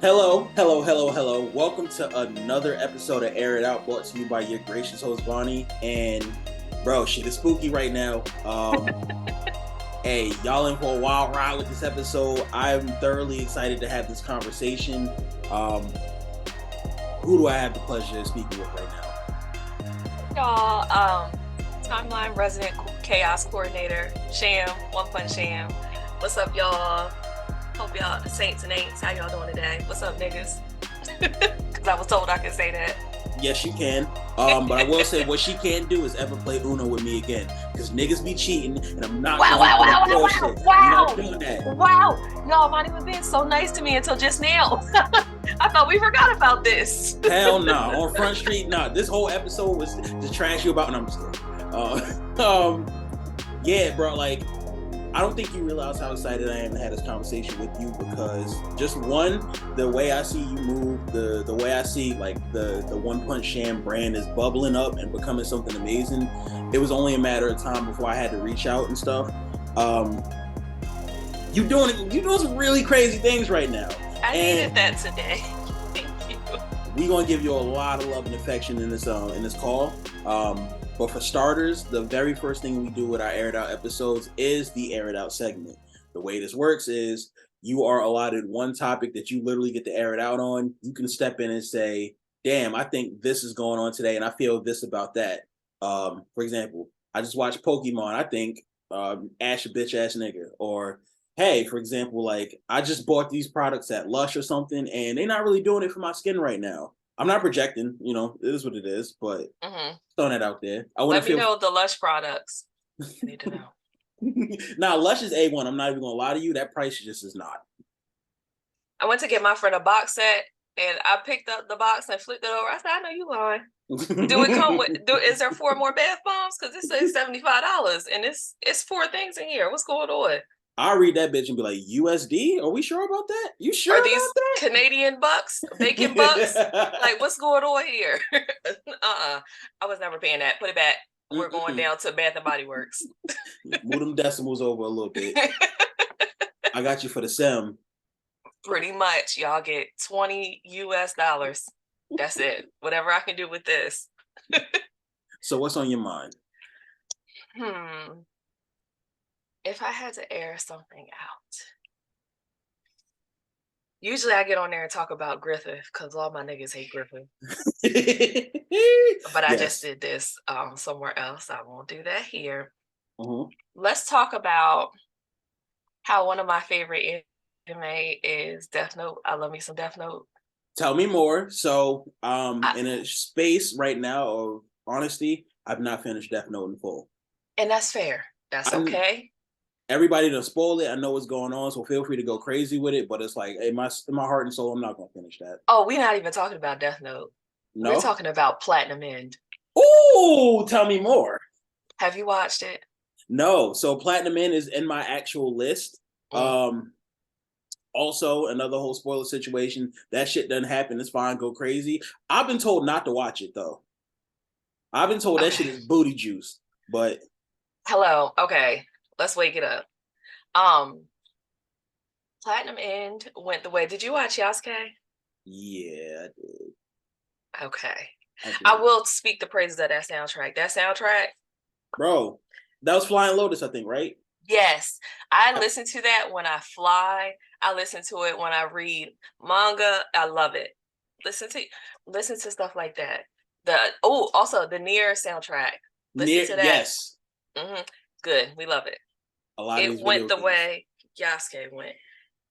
Hello. Welcome to another episode of Air It Out, brought to you by your gracious host, Bonnie. And, bro, shit is spooky right now. Hey, y'all in for a wild ride with this episode. I'm thoroughly excited to have this conversation. Who do I have the pleasure of speaking with right now? Y'all, timeline resident chaos coordinator, Sham, OnePunchSham. What's up, y'all? Hope y'all, the saints and ain'ts, how y'all doing today? What's up, niggas? Because I was told I could say that. Yes, you can. But I will say what she can't do is ever play Uno with me again. Because niggas be cheating, and I'm not bullshit. Wow. You're not doing that. Wow. Y'all might even been so nice to me until just now. I thought we forgot about this. Hell no. On Front Street, nah. This whole episode was to trash you about, and I'm just kidding. Yeah, bro, like, I don't think you realize how excited I am to have this conversation with you, because just one, the way I see you move, the way I see like the OnePunchSham brand is bubbling up and becoming something amazing. It was only a matter of time before I had to reach out and stuff. You're doing some really crazy things right now. I needed that today. Thank you. We're gonna give you a lot of love and affection in this call. But for starters, the very first thing we do with our Air It Out episodes is the Air It Out segment. The way this works is you are allotted one topic that you literally get to air it out on. You can step in and say, damn, I think this is going on today and I feel this about that. For example, I just watched Pokemon. I think Ash a bitch ass nigga. Or, hey, for example, like I just bought these products at Lush or something and they're not really doing it for my skin right now. I'm not projecting, it is what it is, but throwing that out there. Let me know the Lush products. I need to know. Now, Lush is A1. I'm not even going to lie to you. That price just is not. I went to get my friend a box set, and I picked up the box and flipped it over. I said, I know you lying. Do it come with, is there 4 more bath bombs? Because it says $75, and it's 4 things in here. What's going on? I'll read that bitch and be like, USD? Are we sure about that? You sure Are about these that? Canadian bucks? Bacon bucks? Like, what's going on here? I was never paying that. Put it back. We're going down to Bath and Body Works. Move them decimals over a little bit. I got you for the SEM. Pretty much. Y'all get $20 US. That's it. Whatever I can do with this. So what's on your mind? If I had to air something out, usually I get on there and talk about Griffith because all my niggas hate Griffith. But I just did this somewhere else. I won't do that here. Let's talk about how one of my favorite anime is Death Note. I love me some Death Note. Tell me more. So in a space right now of honesty, I've not finished Death Note in full. And that's fair. That's okay. Everybody done spoiled it. I know what's going on, so feel free to go crazy with it. But it's like, in my heart and soul, I'm not gonna finish that. Oh, we're not even talking about Death Note. No? We're talking about Platinum End. Ooh, tell me more. Have you watched it? No. So Platinum End is in my actual list. Also, another whole spoiler situation. That shit doesn't happen. It's fine. Go crazy. I've been told not to watch it though. I've been told that shit is booty juice. But hello. Okay. Let's wake it up. Platinum End went the way. Did you watch Yasuke? Yeah, I did. Okay. I will speak the praises of that soundtrack. That soundtrack. Bro, that was Flying Lotus, I think, right? Yes. I listen to that when I fly. I listen to it when I read manga. I love it. Listen to stuff like that. Also the Nier soundtrack. Listen to that. Yes. Good. We love it. It went the way Yasuke went,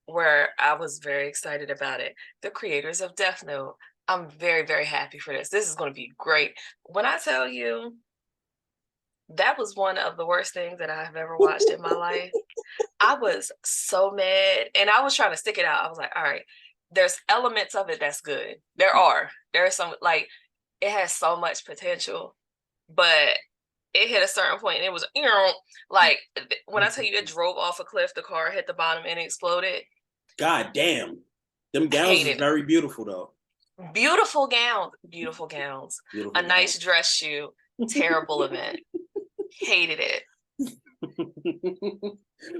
where I was very excited about it. The creators of Death Note, I'm very, very happy for this. This is going to be great. When I tell you, that was one of the worst things that I've ever watched in my life. I was so mad, and I was trying to stick it out. I was like, all right, there's elements of it that's good. There are some, like, it has so much potential, but it hit a certain point and it was like when I tell you it drove off a cliff, the car hit the bottom and it exploded. God damn. Them gowns is very beautiful though. Beautiful gowns. Beautiful nice dress shoe. Terrible event. Hated it.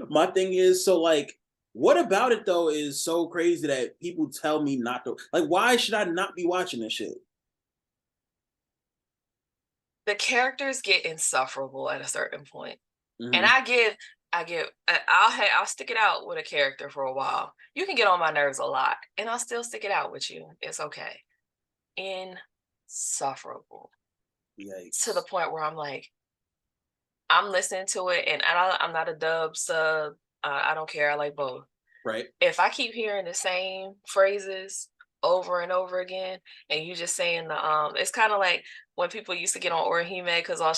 My thing is, so like What about it though is so crazy that people tell me not to? Like, why should I not be watching this shit? The characters get insufferable at a certain point. And Hmm. I'll stick it out with a character for a while. You can get on my nerves a lot, and I'll still stick it out with you. It's okay. Insufferable to the Yikes! point where I'm like, I'm listening to it, and I'm not a dub sub. I don't care. I like both. Right? If I keep hearing the same phrases over and over again, and you just saying it's kind of like when people used to get on Orihime because all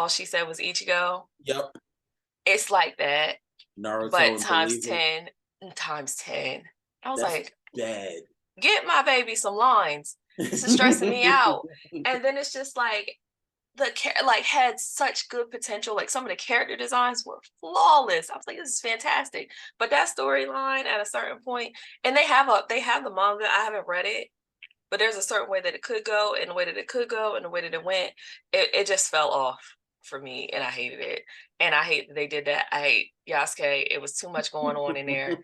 she said was Ichigo. Yep. It's like that, Naruto but and times believe it. 10 times 10. I was That's like, bad. get my baby some lines. This is stressing me out. And then it's just like like had such good potential. Like some of the character designs were flawless. I was like, this is fantastic. But that storyline at a certain point, and they have the manga. I haven't read it, but there's a certain way that it could go, and the way that it could go, and the way that it went. It just fell off for me, and I hated it. And I hate that they did that. I hate Yasuke. It was too much going on in there.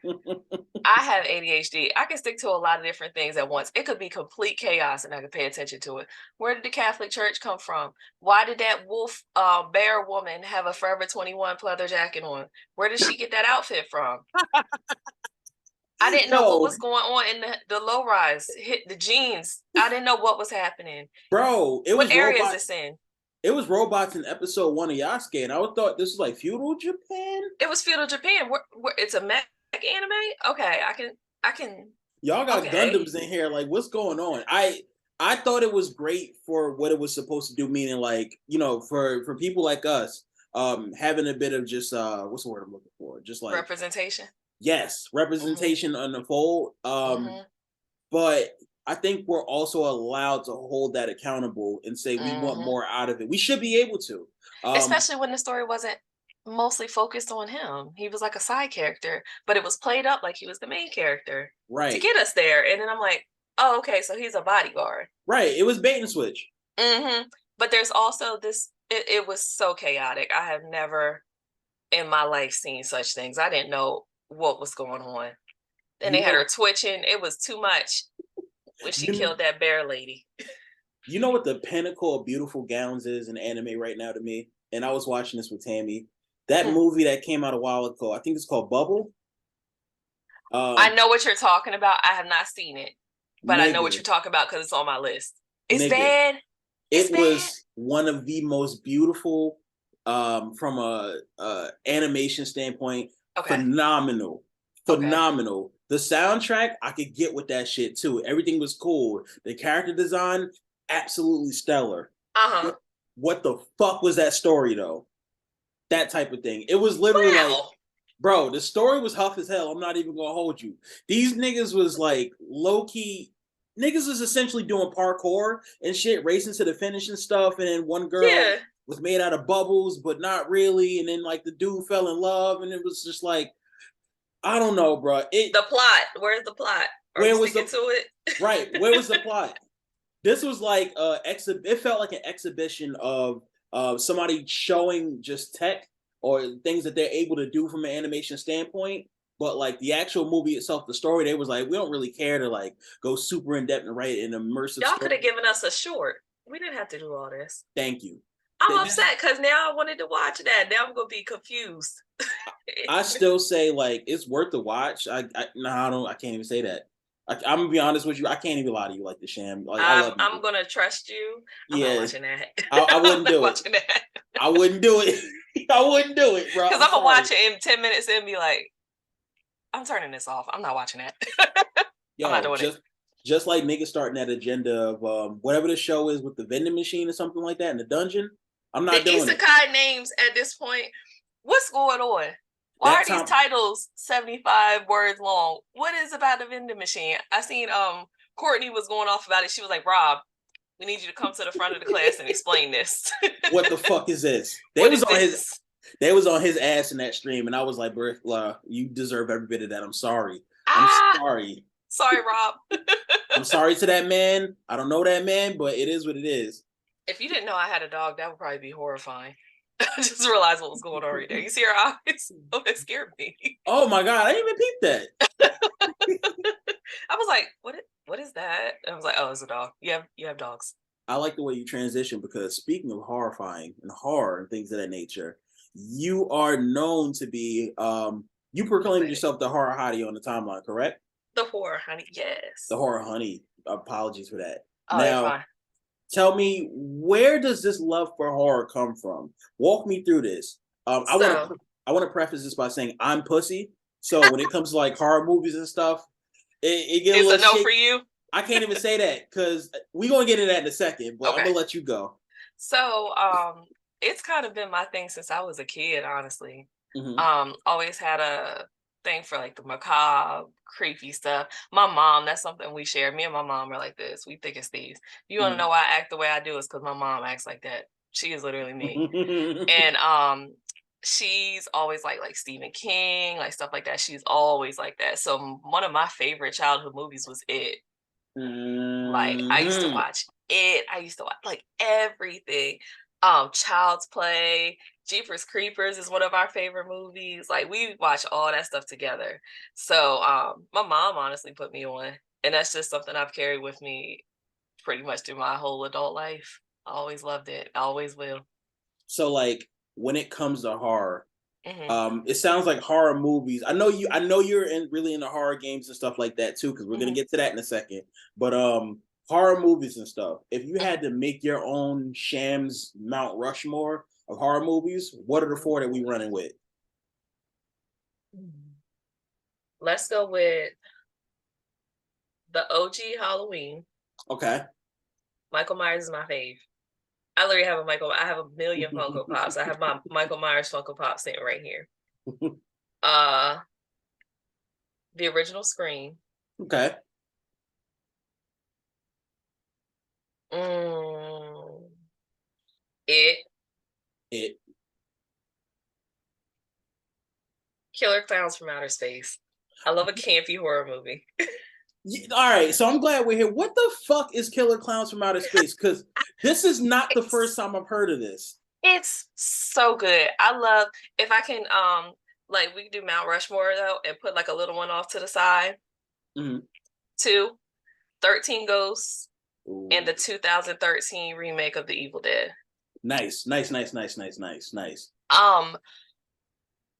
I have ADHD. I can stick to a lot of different things at once. It could be complete chaos and I could pay attention to it. Where did the Catholic Church come from? Why did that wolf bear woman have a Forever 21 pleather jacket on? Where did she get that outfit from? I didn't know what Yo, was going on in the low rise, hit the jeans. I didn't know what was happening. bro, it What was area is robots. this in? It was robots in episode 1 of Yasuke, and I thought this was like feudal Japan. It was feudal Japan. It's a mech anime? Okay, I can Y'all got okay. Gundams in here. Like, what's going on? I thought it was great for what it was supposed to do, meaning like, for people like us, having a bit of just what's the word I'm looking for? Just like, Representation. yes, Mm-hmm. representation on the fold. Mm-hmm. But I think we're also allowed to hold that accountable and say we want Mm-hmm. more out of it. We should be able to. Especially when the story wasn't mostly focused on him. He was like a side character, but it was played up like he was the main character to Right. get us there. And then I'm like, oh, okay, so he's a bodyguard. Right. It was bait and switch. But there's also this. It was so chaotic. I have never in my life seen such things. I didn't know what was going on. And You they had her know, twitching. It was too much when she you killed that bear lady. you know what the pinnacle of beautiful gowns is in anime right now to me? And I was watching this with Tammy. That movie that came out a while ago, I think it's called Bubble. I Um, know what you're talking about. I have not seen it, but I know what nigga, you're talking about because it's on my list. It's nigga. bad. It's It bad. was one of the most beautiful, from a animation standpoint, Okay. phenomenal, Okay. phenomenal. The soundtrack, I could get with that shit too. Everything was cool. The character design, absolutely stellar. Uh-huh. What the fuck was that story though? That type of thing. It was literally like, Wow. bro, the story was huff as hell. I'm not even gonna hold you. These niggas was like low key. Niggas was essentially doing parkour and shit, racing to the finish and stuff. And then one girl Yeah. was made out of bubbles, but not really. And then like the dude fell in love, and it was just like, I don't know, bro. The plot. Where's the plot? Are we Where was sticking the to it? right? Where was the plot? This was like it felt like an exhibition of somebody showing just tech or things that they're able to do from an animation standpoint. But like the actual movie itself, the story, they was like, we don't really care to like go super in depth and write an immersive Y'all could story. have given us a short. We didn't have to do all this. Thank you. I'm This is, upset because now I wanted to watch that. Now I'm gonna be confused. I still say like it's worth the watch. No, I don't. I can't even say that. I'm gonna be honest with you. I can't even lie to you like the sham. Like I love I'm you. gonna trust you. I'm not Yeah, watching that. I I'm wouldn't not do it. watching that. I wouldn't do it. I wouldn't do it, bro. Because I'm I'm gonna sorry. watch it in 10 minutes and be like, I'm turning this off. I'm not watching that. I'm not Yo, doing it. just like niggas starting that agenda of whatever the show is with the vending machine or something like that in the dungeon. I'm The not doing it. isekai names at this point, what's going on? Why That are these time, titles 75 words long? What is about the vending machine? I seen Courtney was going off about it. She was like, Rob, we need you to come to the front of the class and explain this. what the fuck is this? What is this? They was on his ass in that stream, and I was like, bro, you deserve every bit of that. I'm sorry. I'm Ah, sorry. sorry, Rob. I'm sorry to that man. I don't know that man, but it is what it is. If you didn't know I had a dog, that would probably be horrifying. I just realized what was going on right there. You see her eyes? Oh, that scared me. Oh my god, I didn't even peep that. I was like, what is that? And I was like, oh, it's a dog. You have dogs. I like the way you transition because speaking of horrifying and horror and things of that nature, you are known to be you proclaimed Dramatic. yourself the horror hottie on the timeline, correct? The horror, honey. The Yes. horror honey. Apologies for that. Oh, you're Now, fine. tell me, where does this love for horror come from? Walk me through this. I want So to I want to preface this by saying I'm pussy. So when it comes to like horror movies and stuff, it get a it's a little no for shake. you. I can't even say that because we gonna get into that in a second. But I'm Okay. gonna let you go. So it's kind of been my thing since I was a kid, honestly. Hmm. Always had a thing for like the macabre, creepy stuff. My mom, that's something we share. Me and my mom are like this. We think it's thieves. You want to Hmm. know why I act the way I do? Is because my mom acts like that. She is literally me. And she's always like Stephen King, like stuff like that. She's always like that. So one of my favorite childhood movies was It. Like I used to Hmm. watch It. I used to watch like everything. Child's Play, Jeepers Creepers is one of our favorite movies. Like we watch all that stuff together. So my mom honestly put me on, and that's just something I've carried with me pretty much through my whole adult life. I always loved it. I always will. So like when it comes to horror, Hmm. it sounds like horror movies. I know you. I know you're really into horror games and stuff like that too. Because we're gonna Hmm. get to that in a second. But horror movies and stuff. If you Hmm. had to make your own Shams Mount Rushmore of horror movies, what are the four that we running with? Let's go with the OG Halloween. Okay. Michael Myers is my fave. I literally have a Michael. I have a million Funko Pops. I have my Michael Myers Funko Pop sitting right here. Uh, the original Scream. Okay. Mm, it. It. Killer Clowns from Outer Space. I love a campy horror movie. All right, so I'm glad we're here. What the fuck is Killer Clowns from Outer Space? Because this is not the first It's time I've heard of this. it's so good. I love if I can like we can do Mount Rushmore though and put like a little one off to the side. Mhm. Two, 13 Ghosts and Ooh. the 2013 remake of The Evil Dead. Nice, nice, nice, nice, nice, nice, nice. Um,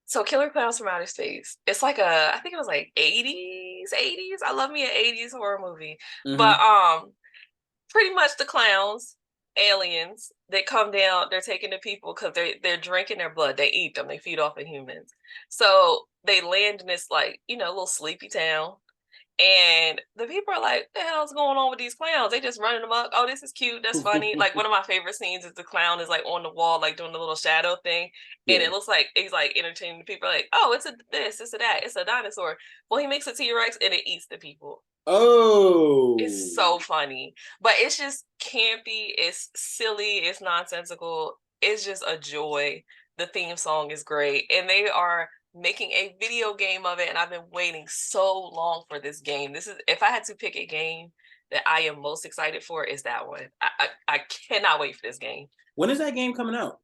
so Killer Clowns from Outer Space. It's like I think it was like 80s. I love me an 80s horror movie. But Hmm. pretty much the clowns, aliens, they come down, they're taking the people because they're drinking their blood. They eat them, they feed off of humans. So they land in this like, little sleepy town. And the people are like, the hell's going on with these clowns? They just running amok. Oh, this is cute. That's funny. Like one of my favorite scenes is the clown is like on the wall, like doing the little shadow thing. And Yeah. it looks like he's like entertaining the people like, oh, it's a this, it's a that, it's a dinosaur. Well, he makes a T-Rex and it eats the people. Oh. It's so funny, but it's just campy. It's silly. It's nonsensical. It's just a joy. The theme song is great, and they are making a video game of it. And I've been waiting so long for this game. This is if I had to pick a game that I am most excited for, is that one. I cannot wait for this game. When is that game coming out?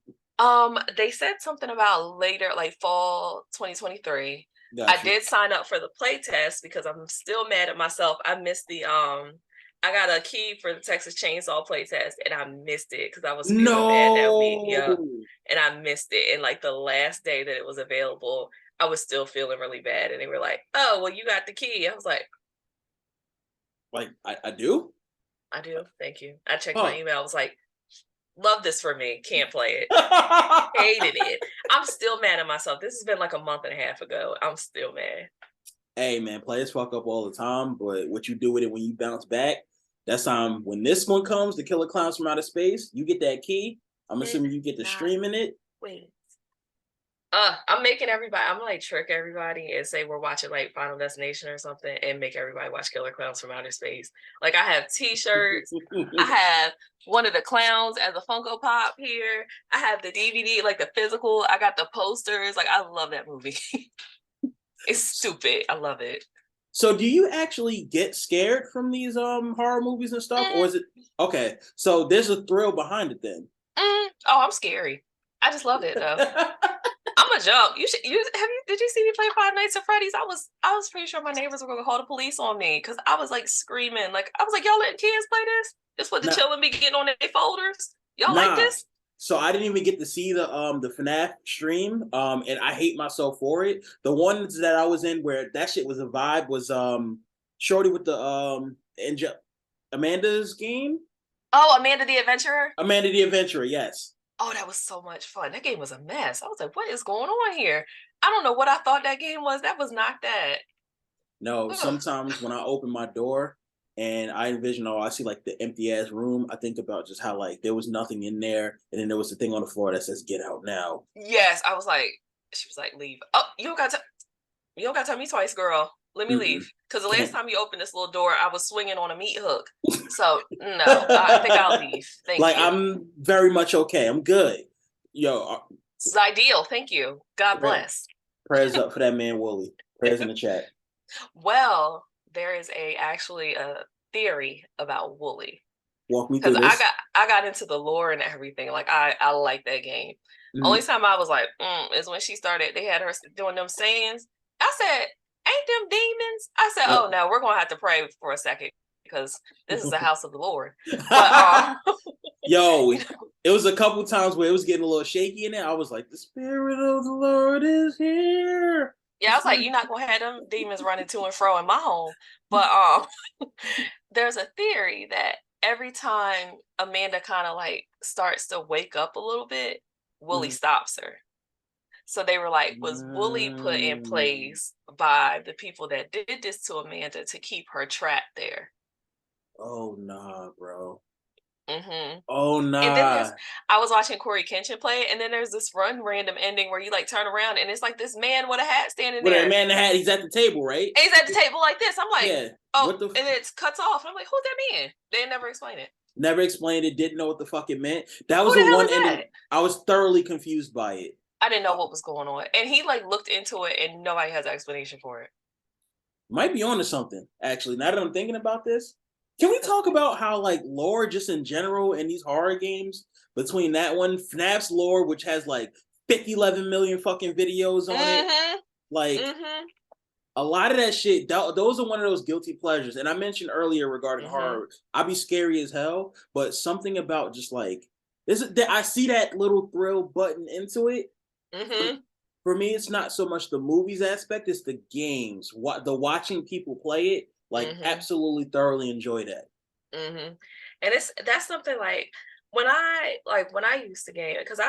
They said something about later, like fall 2023. I Got you. did sign up for the play test because I'm still mad at myself. I missed the I got a key for the Texas Chainsaw play test and I missed it because I was feeling bad that week. No. Yep. And I missed it. And like the last day that it was available, I was still feeling really bad. And they were like, oh, well, you got the key. I was like, Like I do? I do. Thank you. I checked my Huh. email. I was like, love this for me. Can't play it. Hated it. I'm still mad at myself. This has been like a month and a half ago. I'm still mad. Hey man, players fuck up all the time, but what you do with it when you bounce back, that's when this one comes, the Killer Clowns from Outer Space, you get that key. I'm Did assuming you get to not streaming it. wait. I'm making everybody. I'm gonna like trick everybody and say we're watching like Final Destination or something, and make everybody watch Killer Clowns from Outer Space. Like I have T-shirts. I have one of the clowns as a Funko Pop here. I have the DVD, like the physical. I got the posters. Like I love that movie. It's stupid. I love it. So do you actually get scared from these horror movies and stuff? Or Mm, is it okay? So there's a thrill behind it then. oh, I'm scary. I just loved it though. I'm a jump. Did you see me play Five Nights at Freddy's? I was pretty sure my neighbors were gonna call the police on me because I was like screaming. Like I was like, y'all letting kids play this? This what the Nah, children be getting on their folders? Y'all like nah. this? So I didn't even get to see the FNAF stream, and I hate myself for it. The ones that I was in where that shit was a vibe was Shorty with the Amanda's game. Oh, Amanda the Adventurer. Amanda the Adventurer, yes. Oh, that was so much fun. That game was a mess. I was like, what is going on here? I don't know what I thought that game was. That was not that. No, Ugh. sometimes when I open my door and I envision, I see like the empty ass room, I think about just how like there was nothing in there, and then there was a thing on the floor that says "Get out now." Yes, I was like, she was like, leave. Oh, you don't got to tell me twice, girl. Let me Mm-mm. leave. Because the last Can't. time you opened this little door, I was swinging on a meat hook. So no, I think I'll leave. Thank Like you. I'm very much okay. I'm good. Yo, This is ideal. Thank you. God bless. prayers up for that man Wooly. Prayers in the chat. Well, there is actually a theory about Wooly. Walk me through Because this. I got into the lore and everything. Like I like that game. Only Mm. time I was like, is when she started. They had her doing them sayings. I said, "Ain't them demons?" I said, "Oh no, we're gonna have to pray for a second because this is the house of the Lord." But Yo, you know, it was a couple times where it was getting a little shaky in it. I was like, "The spirit of the Lord is here." yeah, I was like, "You're not gonna have them demons running to and fro in my home." But there's a theory that every time Amanda kind of like starts to wake up a little bit, Wooly Mhm. stops her. So they were like, was Wooly put in place by the people that did this to Amanda to keep her trapped there? Oh nah, bro. Hmm. Oh And then nah. I was watching Corey Kenshin play it, and then there's this random ending where you like turn around and it's like this man with a hat standing What a there. man that had, he's at the table, right? And he's at the table like this. I'm like, Yeah. oh, What the and it cuts off. And I'm like, who's that man? They never explain it. never explained it, didn't know what the fuck it meant. That Who was the the hell one is ending. that? I was thoroughly confused by it. I didn't know Uh, what was going on. And he like looked into it and nobody has an explanation for it. might be onto something, actually. Now that I'm thinking about this, can we talk about how like lore just in general in these horror games, between that one, FNAF's lore, which has like 11 million fucking videos on it, Mm-hmm. like Mm-hmm. a lot of that shit, those are one of those guilty pleasures. And I mentioned earlier regarding Mm-hmm. horror, I'd be scary as hell, but something about just like this, I see that little thrill button into it. For, Mm-hmm. for me, it's not so much the movies aspect; it's the games. What the watching people play it, like Mm-hmm. absolutely thoroughly enjoy that. Mm-hmm. And that's something like when I used to game because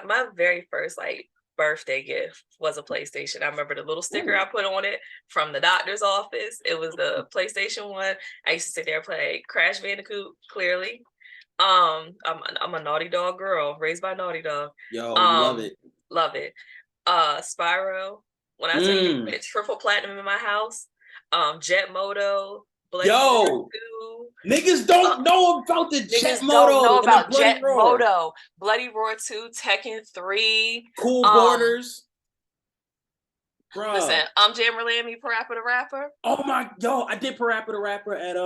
my very first like birthday gift was a PlayStation. I remember the little sticker Ooh. I put on it from the doctor's office. It was the PlayStation one. I used to sit there and play Crash Bandicoot. Clearly, I'm a Naughty Dog girl, raised by Naughty Dog. Yo, you love Um, it. love it. Spyro. When I tell you Mm. it's triple platinum in my house. Jet Moto, Bloody Roar Yo, 2. niggas don't know about the Jet Niggas don't know Moto and the about Bloody Jet Roar. Moto, Bloody Roar 2, Tekken 3. Cool Um, Borders, listen, bruh. I'm Jammer Lammy, Parappa the Rapper. Oh my, yo, I did Parappa the Rapper at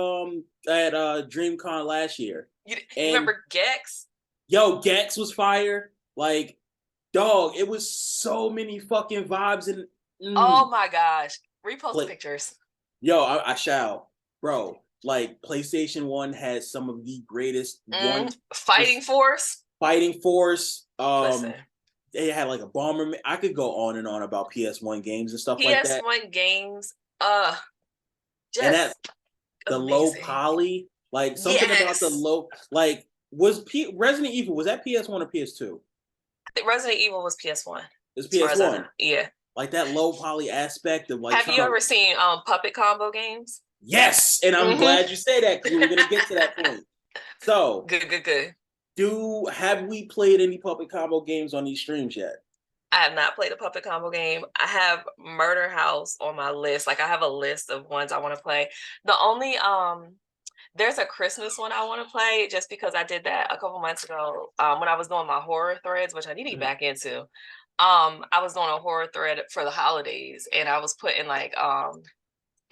DreamCon last year, You and remember Gex? yo, Gex was fire. Like, dog, it was so many fucking vibes and Oh my gosh. Repost the play. pictures. Yo, I shall, bro. Like PlayStation One has some of the greatest Fighting Force. fighting force. Listen, They had like a bomber. I could go on and on about PS1 games and stuff like that. PS1 games, And that just the low amazing. poly, like something about the Yes. low, like was Resident Evil, was that PS1 or PS2? Resident Evil was PS1, It's as far as I know. PS1. Yeah. Like that low poly aspect of like Have trying you to. ever seen Puppet Combo games? Yes, and I'm Mm-hmm. glad you say that because we were gonna get to that point. So, Good, good, good. have we played any Puppet Combo games on these streams yet? I have not played a Puppet Combo game. I have Murder House on my list. Like I have a list of ones I want to play. The only there's a Christmas one I want to play just because I did that a couple months ago when I was doing my horror threads, which I need to get back into. I was doing a horror thread for the holidays and I was putting like a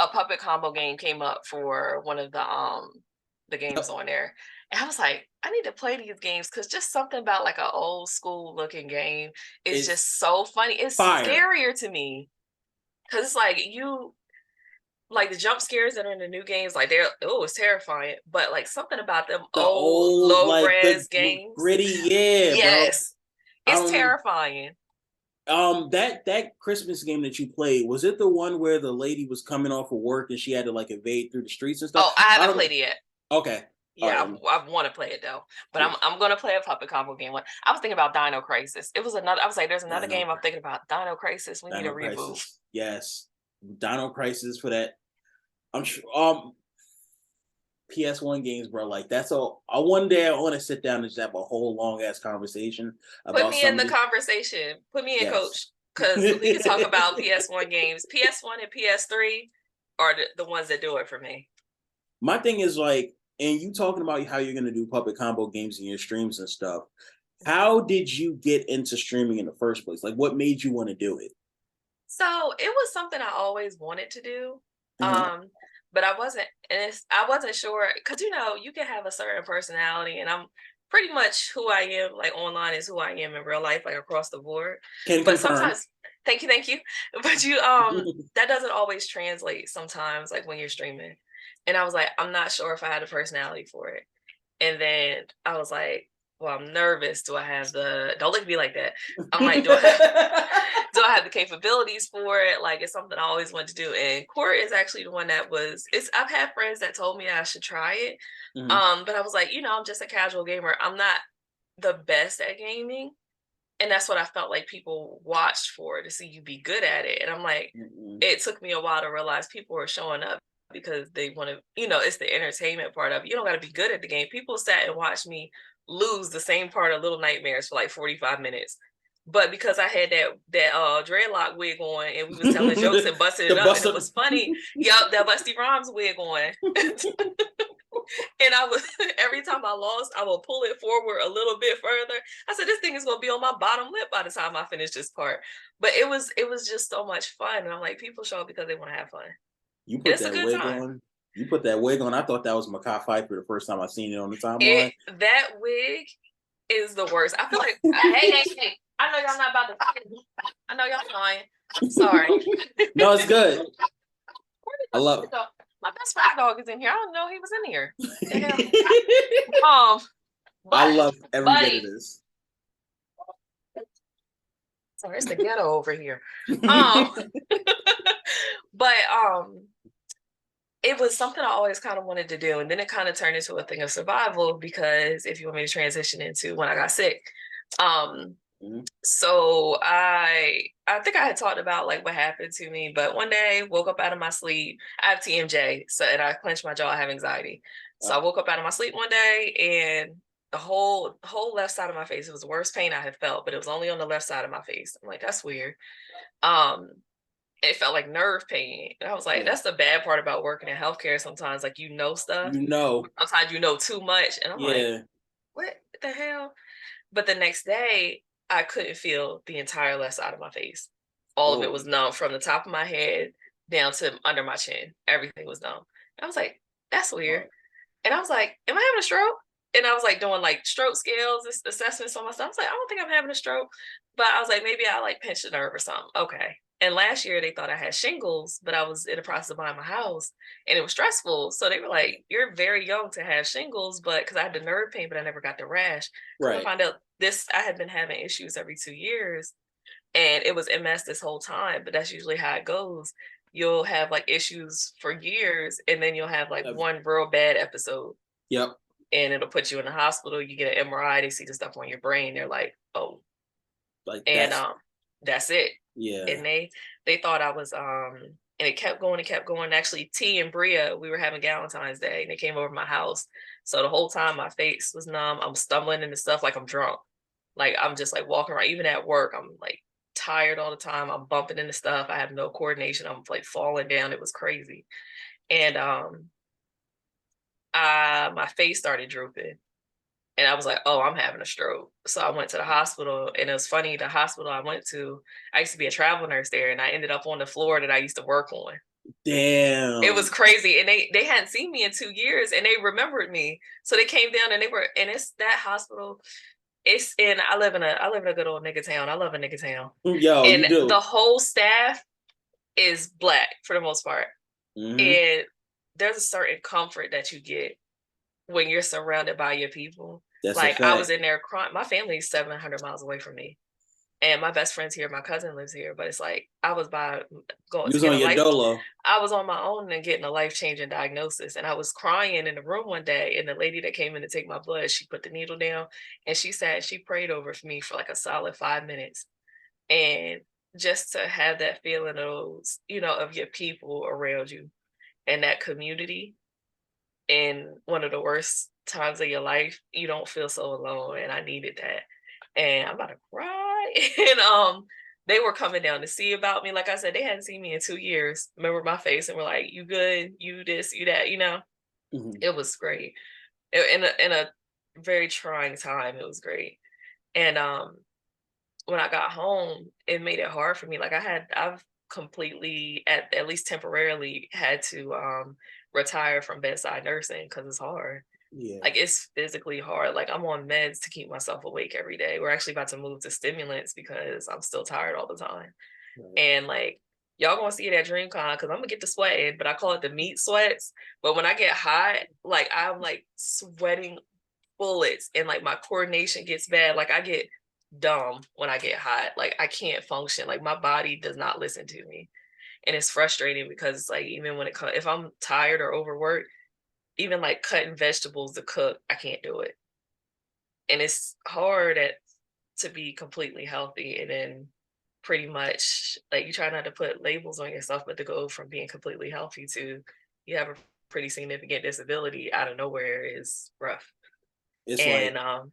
Puppet Combo game came up for one of the games on there. And I was like, I need to play these games because just something about like an old school looking game is It's just so funny. It's fire. scarier to me because it's like you like the jump scares that are in the new games, like they're it's terrifying. But like something about them The old old, low like the res games, gritty, yeah, bro. yes, I it's don't. terrifying. That Christmas game that you played, was it the one where the lady was coming off of work and she had to like evade through the streets and stuff? Oh, I I haven't don't. played it yet. Okay. All Yeah, right. I want to play it though, but Yeah. I'm gonna play a puppet combo game one. I was thinking about Dino Crisis. It was another. I was like, there's another Dino, game I'm thinking about. Dino Crisis. We need a Dino reboot. Crisis. Yes. Dino Crisis for that. I'm sure. PS1 games, bro. Like that's all. One day I want to sit down and just have a whole long ass conversation Put about me in some of the the. conversation. Put me in, Yes. coach, because we can talk about PS1 games. PS1 and PS3 are the ones that do it for me. My thing is like, and you talking about how you're gonna do puppet combo games in your streams and stuff. How did you get into streaming in the first place? Like, what made you want to do it? So it was something I always wanted to do. Mm-hmm. But I wasn't sure because you can have a certain personality, and I'm pretty much who I am, like online is who I am in real life, like across the board. Can But confirm. sometimes thank you. But that doesn't always translate sometimes, like when you're streaming. And I was like, I'm not sure if I had a personality for it. And then I was like, well, I'm nervous. Do I have the don't look at me like that. I'm like, do I have the capabilities for it? Like it's something I always wanted to do. And Court is actually the one that I've had friends that told me I should try it. Mhm. But I was like, I'm just a casual gamer. I'm not the best at gaming. And that's what I felt like people watched for to see you be good at it. And I'm like, Mhm. it took me a while to realize people were showing up because they want to, it's the entertainment part of it. You don't got to be good at the game. People sat and watched me lose the same part of Little Nightmares for like 45 minutes. But because I had that dreadlock wig on and we was telling jokes and busting it The up and it Buster. was funny, yup, that Busty Rhymes wig on. And I was every time I lost, I would pull it forward a little bit further. I said, this thing is gonna be on my bottom lip by the time I finish this part. But it was just so much fun. And I'm like, people show up because they want to have fun. You And put it's a that good wig time. on. You put that wig on. I thought that was Makai Pfeiffer the first time I seen it on the timeline. That wig is the worst. I feel like hey. I know y'all not about to I know y'all lying. Sorry. No, it's good. I love My best friend dog is in here. I don't know he was in here. it. I But love every bit of buddy, this. sorry, it's the ghetto over here. Um, but it was something I always kind of wanted to do, and then it kind of turned into a thing of survival because if you want me to transition into when I got sick, Mhm. so I think I had talked about like what happened to me, but one day woke up out of my sleep. I have TMJ, so and I clenched my jaw. I have anxiety, so I woke up out of my sleep one day and the whole left side of my face. It was the worst pain I had felt, but it was only on the left side of my face. I'm like, that's weird. Um, it felt like nerve pain. And I was like, Yeah. that's the bad part about working in healthcare sometimes. Like, stuff. You know. Sometimes you know too much. And I'm like, Yeah. what the hell? But the next day, I couldn't feel the entire left side of my face. All of it Whoa. was numb from the top of my head down to under my chin. Everything was numb. And I was like, that's weird. And I was like, am I having a stroke? And I was like doing like stroke scales, assessments on myself. I was like, I don't think I'm having a stroke. But I was like, maybe I like pinched a nerve or something. Okay. And last year they thought I had shingles, but I was in the process of buying my house and it was stressful. So they were like, you're very young to have shingles, but because I had the nerve pain, but I never got the rash. Come to Right. find out I had been having issues every 2 years and it was MS this whole time, but that's usually how it goes. You'll have like issues for years and then you'll have like one real bad episode Yep. and it'll put you in the hospital. You get an MRI, they see the stuff on your brain. They're like, oh, Like and that's that's it. yeah. And they thought I was and it kept going and kept going. Actually, T and Bria, we were having Valentine's Day and they came over to my house. So the whole time my face was numb. I'm stumbling into stuff like I'm drunk. Like I'm just like walking around, even at work, I'm like tired all the time. I'm bumping into stuff. I have no coordination. I'm like falling down. It was crazy. And my face started drooping. And I was like, oh, I'm having a stroke. So I went to the hospital. And it was funny, the hospital I went to, I used to be a travel nurse there. And I ended up on the floor that I used to work on. It was Damn. crazy. And they hadn't seen me in 2 years and they remembered me. So they came down and it's that hospital. It's in I live in a good old nigga town. I love a nigga town. Yo, And you the do. whole staff is black for the most part. Hmm. And there's a certain comfort that you get when you're surrounded by your people. That's a Like I was fact. in there crying. My family is 700 miles away from me. And my best friend's here, my cousin lives here, but it's like I was by going You to was get on a your life. dolo. I was on my own and getting a life-changing diagnosis. And I was crying in the room one day. And the lady that came in to take my blood, she put the needle down and she said she prayed over me for like a solid 5 minutes. And just to have that feeling of, of your people around you and that community in one of the worst times of your life, you don't feel so alone. And I needed that. And I'm about to cry. And they were coming down to see about me. Like I said, they hadn't seen me in 2 years. Remember my face and were like, "You good? You this? You that?" Hmm. It was great. In a very trying time, it was great. And when I got home, it made it hard for me. Like I've completely, at least temporarily, had to retire from bedside nursing because it's hard. Yeah. Like it's physically hard. Like I'm on meds to keep myself awake every day. We're actually about to move to stimulants because I'm still tired all the time. Right. And like y'all gonna see it at DreamCon because I'm gonna get to sweating, but I call it the meat sweats. But when I get hot, like I'm like sweating bullets and like my coordination gets bad. Like I get dumb when I get hot. Like I can't function. Like my body does not listen to me. And it's frustrating because it's like even when it comes, if I'm tired or overworked, even like cutting vegetables to cook, I can't do it. And it's hard to be completely healthy and then pretty much like you try not to put labels on yourself, but to go from being completely healthy to you have a pretty significant disability out of nowhere is rough. It's And like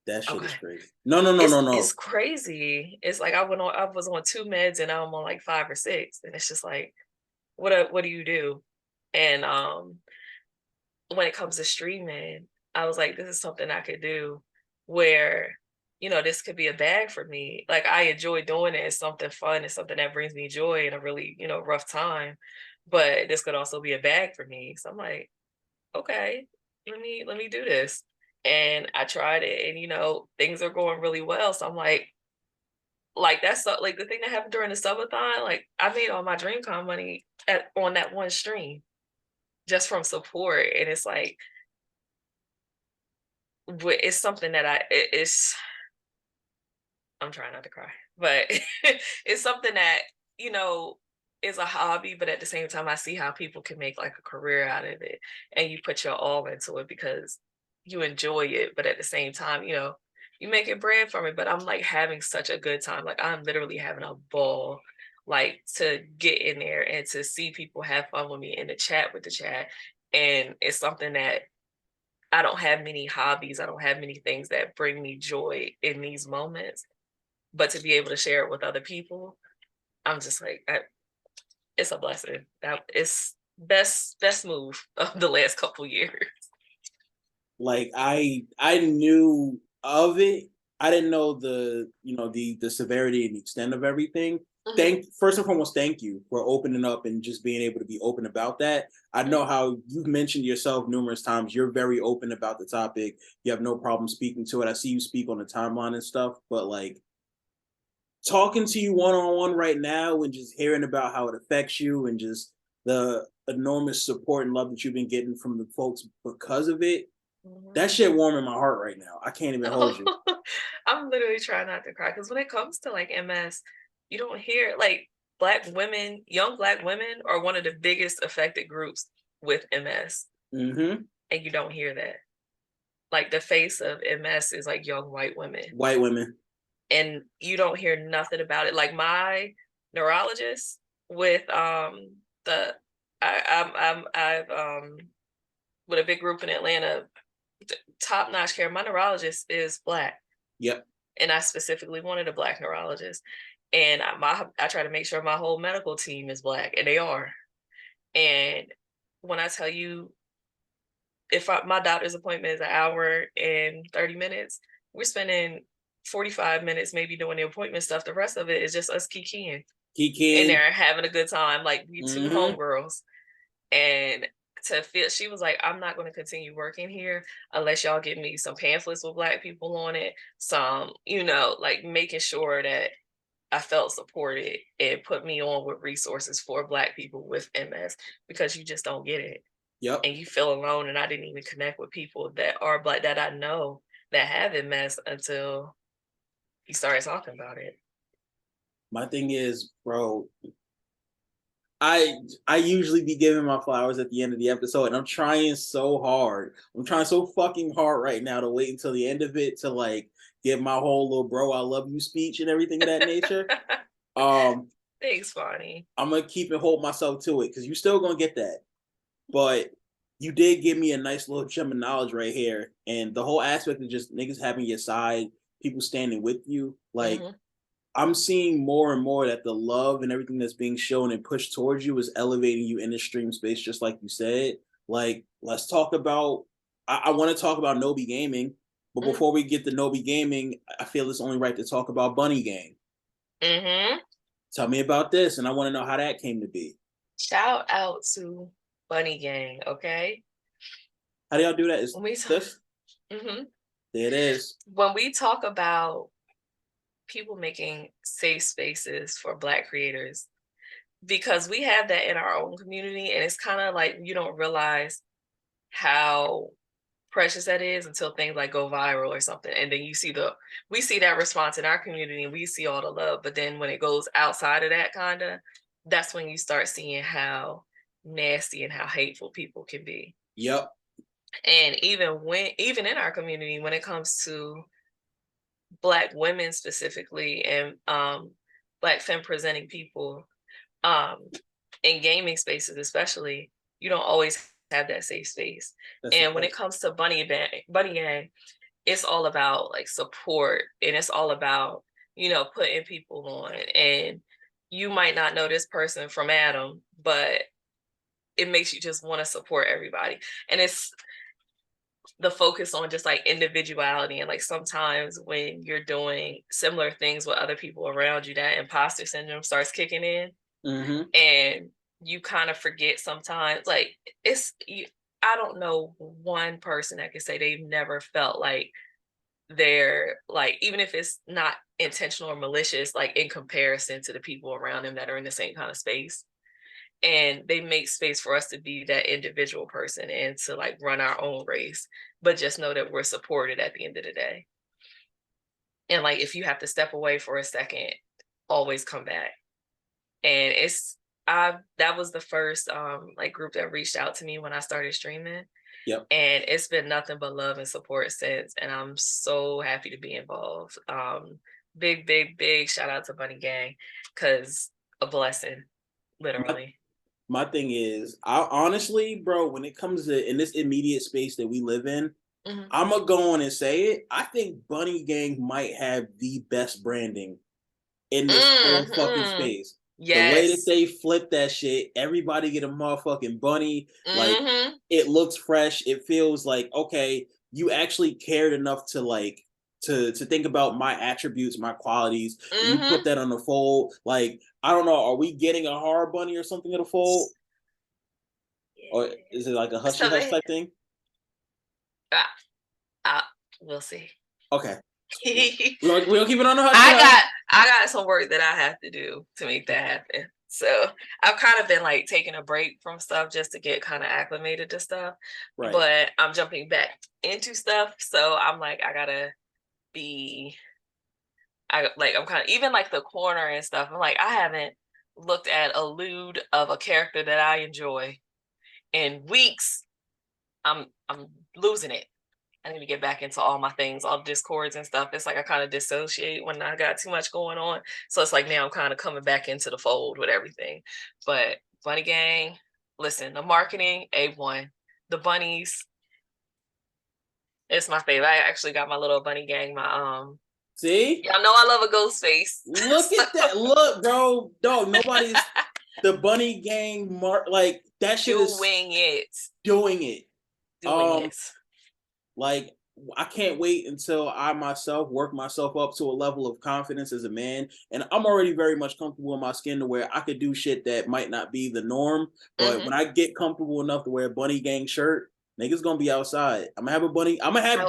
that shit is okay. crazy. No, no, no, It's no, it's no. crazy. It's like I was on two meds and now I'm on like five or six. And it's just like, what do you do? And when it comes to streaming, I was like, this is something I could do where, this could be a bag for me. Like I enjoy doing it. It's something fun. It's something that brings me joy in a really, rough time. But this could also be a bag for me. So I'm like, okay, let me do this. And I tried it and things are going really well. So I'm like that's like the thing that happened during the subathon, like I made all my DreamCon money on that one stream just from support. And it's like it's something that it's I'm trying not to cry, but it's something that you know is a hobby, but at the same time, I see how people can make like a career out of it, and you put your all into it because you enjoy it, but at the same time, you making bread from it. But I'm like having such a good time, like I'm literally having a ball, like to get in there and to see people have fun with me in the chat with the chat, and it's something that I don't have many hobbies. I don't have many things that bring me joy in these moments. But to be able to share it with other people, I'm just like, it's a blessing. It's best move of the last couple years. Like I knew of it. I didn't know the severity and the extent of everything. Mhm, Thank First and foremost, thank you for opening up and just being able to be open about that. I know mhm, how you've mentioned yourself numerous times. You're very open about the topic. You have no problem speaking to it. I see you speak on the timeline and stuff, but like talking to you one on one right now and just hearing about how it affects you and just the enormous support and love that you've been getting from the folks because of it, mhm. that shit warm in my heart right now. I can't even hold you. I'm literally trying not to cry because when it comes to like MS, you don't hear like black women, young black women are one of the biggest affected groups with MS, Hmm. and you don't hear that. Like the face of MS is like young white women, White women. and you don't hear nothing about it. Like my neurologist with the I've with a big group in Atlanta, top notch care. My neurologist is black, Yep. and I specifically wanted a black neurologist. And I try to make sure my whole medical team is black, and they are. And when I tell you, if my doctor's appointment is an hour and 30 minutes, we're spending 45 minutes maybe doing the appointment stuff. The rest of it is just us kikiing. in Kiki. there having a good time, like we two Mm-hmm. homegirls. And to feel, she was like, I'm not going to continue working here unless y'all give me some pamphlets with Black people on it, some, like making sure that I felt supported and put me on with resources for Black people with MS, because you just don't get it. Yep. And you feel alone. And I didn't even connect with people that are Black that I know that have MS until he started talking about it. My thing is, bro, I usually be giving my flowers at the end of the episode, and I'm trying so hard. I'm trying so fucking hard right now to wait until the end of it to like give my whole little bro I love you speech and everything of that nature. Um, Thanks, Bonnie. I'm gonna keep and hold myself to it because you're still gonna get that. But you did give me a nice little gem of knowledge right here, and the whole aspect of just niggas having your side, people standing with you, like. Mm-hmm. I'm seeing more and more that the love and everything that's being shown and pushed towards you is elevating you in the stream space, just like you said. Like, let's talk about. I want to talk about Nobi Gaming, but Mm-hmm. before we get to Nobi Gaming, I feel it's only right to talk about Bunny Gang. Mm-hmm. Tell me about this, and I want to know how that came to be. Shout out to Bunny Gang, okay? How do y'all do that? Is this? Mm-hmm. There it is. When we talk about people making safe spaces for Black creators, because we have that in our own community, and it's kind of like you don't realize how precious that is until things like go viral or something, and then we see that response in our community and we see all the love, but then when it goes outside of that, that's when you start seeing how nasty and how hateful people can be. Yep. And even in our community, when it comes to Black women specifically, and Black femme presenting people, in gaming spaces especially, you don't always have that safe space. That's And when it comes to Bunny Gang, it's all about like support, and it's all about putting people on. And you might not know this person from Adam, but it makes you just want to support everybody. And it's the focus on just like individuality, and like sometimes when you're doing similar things with other people around you, that imposter syndrome starts kicking in. Mm-hmm. And you kind of forget sometimes, like I don't know one person that can say they've never felt like they're like, even if it's not intentional or malicious, like in comparison to the people around them that are in the same kind of space. And they make space for us to be that individual person and to like run our own race, but just know that we're supported at the end of the day. And like, if you have to step away for a second, always come back. And that was the first like group that reached out to me when I started streaming. Yep. And it's been nothing but love and support since, and I'm so happy to be involved. Big shout out to Bunny Gang, because a blessing, literally. My thing is, I honestly, bro, when it comes to in this immediate space that we live in, Mm-hmm. I'm gonna go on and say it. I think Bunny Gang might have the best branding in this whole fucking space. Yes. The way that they flip that shit, everybody get a motherfucking bunny. Like, it looks fresh. It feels like, okay, you actually cared enough to like to think about my attributes, my qualities, and you put that on the fold. Like, I don't know, are we getting a hard bunny or something in the fold? Yeah. Or is it like a hushy hush type thing? We'll see. Okay. We'll keep it on the hush. I got some work that I have to do to make that happen. So I've kind of been like taking a break from stuff just to get kind of acclimated to stuff. Right. But I'm jumping back into stuff. So I'm like, I'm kind of, even like the corner and stuff. I'm like, I haven't looked at a lewd of a character that I enjoy in weeks. I'm losing it. I need to get back into all my things, all Discords and stuff. It's like I kind of dissociate when I got too much going on. So it's like now I'm kind of coming back into the fold with everything. But Bunny Gang, listen, the marketing, A1. The bunnies, it's my favorite. I actually got my little Bunny Gang, See? Y'all know I love a ghost face. Look at that. Look, bro. Dog, nobody's the Bunny Gang like that shit is doing it. Doing it. Doing it. Like, I can't wait until I myself work myself up to a level of confidence as a man. And I'm already very much comfortable in my skin to where I could do shit that might not be the norm. But Hmm. when I get comfortable enough to wear a bunny gang shirt, niggas gonna be outside. I'm gonna have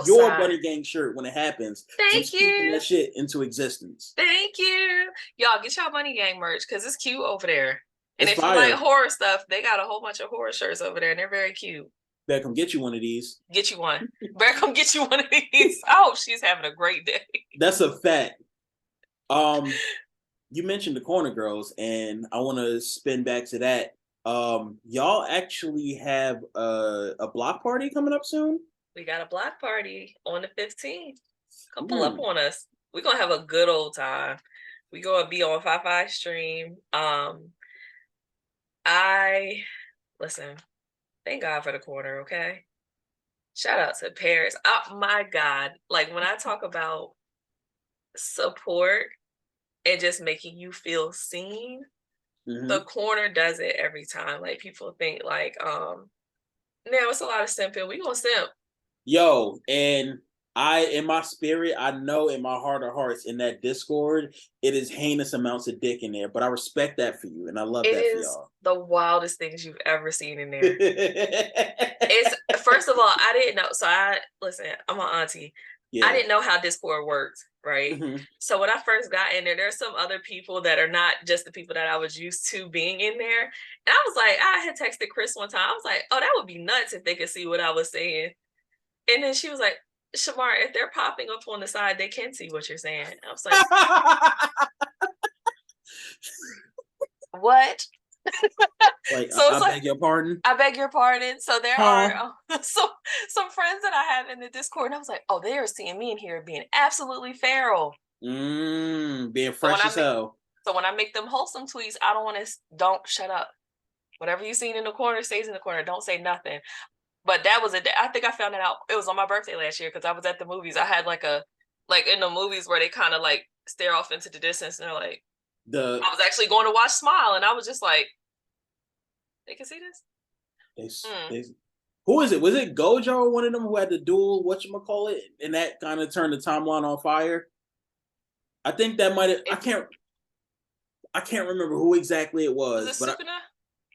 your Outside. bunny gang shirt when it happens. So I'm Thank speaking that you. shit into existence. Thank you. Y'all get y'all Money Gang merch because it's cute over there. And It's if you like fire. horror stuff, they got a whole bunch of horror shirts over there and they're very cute. Better come get you one of these. Get you one. Better come get you one of these. I hope she's having a great day. That's a fact. Um, you mentioned the corner girls, and I want to spin back to that. Y'all actually have a block party coming up soon. We got a block party on the 15th. Come pull up Hmm. on us. We're gonna have a good old time. We're gonna be on 5 stream. I listen, thank God for the corner, okay? Shout out to Paris. Oh my God. Like when I talk about support and just making you feel seen, the Hmm. corner does it every time. Like people think like, now it's a lot of simping. We gonna simp. Yo, and in my spirit, I know in my heart of hearts, in that Discord, it is heinous amounts of dick in there. But I respect that for you, and I love It that for is y'all. the wildest things you've ever seen in there. It's first of all, I didn't know. So I listen, I'm an auntie. I Yeah. didn't know how Discord worked, right? Hmm. So when I first got in there, there's some other people that are not just the people that I was used to being in there. And I was like, I had texted Chris one time. I was like, oh, that would be nuts if they could see what I was saying. And then she was like, Shamar, if they're popping up on the side, they can see what you're saying. I was like, what? Like, So I it's like, beg your pardon. I beg your pardon. So there are Huh? some friends that I have in the Discord, and I was like, oh, they are seeing me in here being absolutely feral. Being So when fresh I as make hell. them wholesome tweets, I don't want to. Don't shut up. Whatever you seen in the corner stays in the corner. Don't say nothing. But that was a day. I think I found it out. It was on my birthday last year because I was at the movies. I had like in the movies where they kind of like stare off into the distance, and they're like, The I was actually going to watch Smile, and I was just like, they can see this. they, Mm. they, who is it? Was it Gojo or one of them who had the dual whatchamacallit? And that kind of turned the timeline on fire? I think that might have I can't remember who exactly it Was was, it but Sukuna?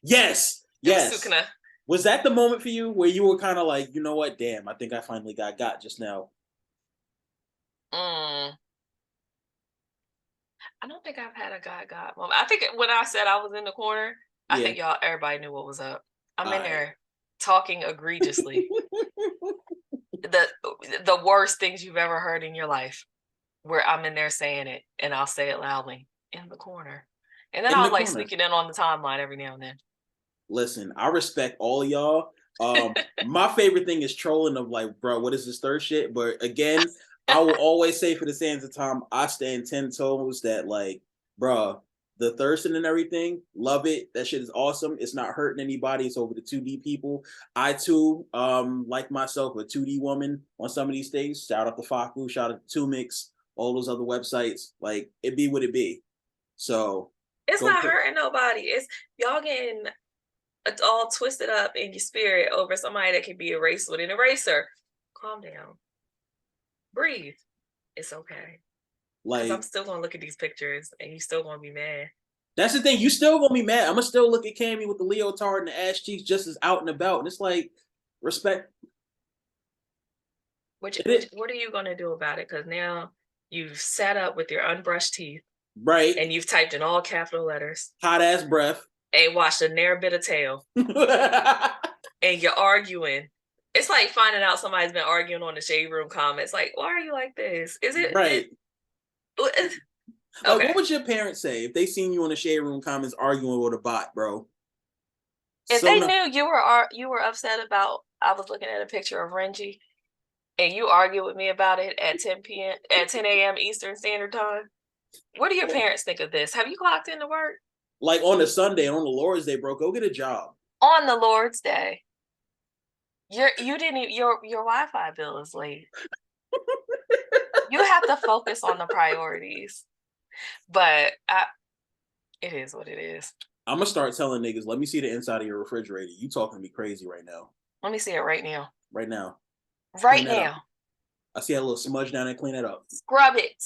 yes, It was yes. Sukuna. Was that the moment for you where you were kind of like, you know what, damn, I think I finally got just now. Mm. I don't think I've had a God moment. I think when I said I was in the corner, I Yeah. think everybody knew what was up. I'm All in right. there talking egregiously. the the worst things you've ever heard in your life, where I'm in there saying it, and I'll say it loudly in the corner, and then In the I'll like corner. sneak it in on the timeline every now and then. Listen, I respect all of y'all. My favorite thing is trolling of like, bro, what is this third shit? But again, I will always say for the sands of time, I stand 10 toes that like, bro, the thirsting and everything, love it. That shit is awesome. It's not hurting anybody. It's over the 2D people. I too, like myself, a 2D woman on some of these things. Shout out to Faku, shout out to Tumix, all those other websites. Like, it be what it be. So It's go not hurting nobody. It's y'all getting all twisted up in your spirit over somebody that can be erased with an eraser. Calm down. Breathe. It's okay. Because I'm like still gonna look at these pictures and you still gonna be mad. that's the thing. You still gonna be mad. I'm gonna still look at Cammy with the leotard and the ass cheeks just as out and about. And it's like respect. Which what are you gonna do about it? Because now you've sat up with your unbrushed teeth Right. and you've typed in all capital letters, Hot ass breath. ain't washed a near bit of tail, Right. and you're arguing. It's like finding out somebody's been arguing on the shade room comments. Like, why are you like this? Is it Like, what okay? would your parents say if they seen you in the shade room comments arguing with a bot, bro? If So they no, knew you were upset about, I was looking at a picture of Renji and you argue with me about it at 10 p.m. at 10 a.m. Eastern Standard Time. What do your parents think of this? Have you clocked into work like on a Sunday and on the Lord's Day, bro, go get a job. on the Lord's Day? You didn't your Wi-Fi bill is late. You have to focus on the priorities. But it is what it is. I'm gonna start telling niggas, let me see the inside of your refrigerator. You talking to me crazy right now. Let me see it right now. Right now. Clean Right that up. now. I see a little smudge down there. Clean it up. Scrub it.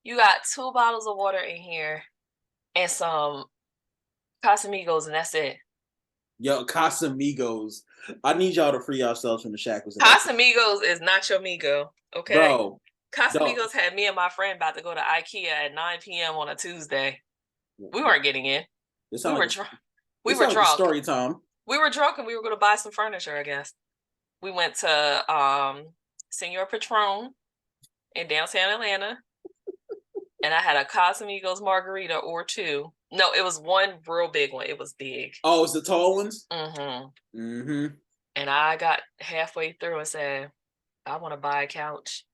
You got 2 bottles of water in here and some Casamigos, and that's it. Yo, Casamigos. I need y'all to free yourselves from the shackles. Casamigos is not your migo, okay? Bro. Casamigos had me and my friend about to go to IKEA at 9 p.m. on a Tuesday. We weren't getting in. We were drunk. We were drunk. Story time. We were drunk and we were going to buy some furniture, I guess. We went to Senor Patron in downtown Atlanta. And I had a Casamigos margarita or 2. No, it was one real big one. It was big. Oh, it's the tall ones? Mm-hmm. Mm-hmm. And I got halfway through and said, I want to buy a couch.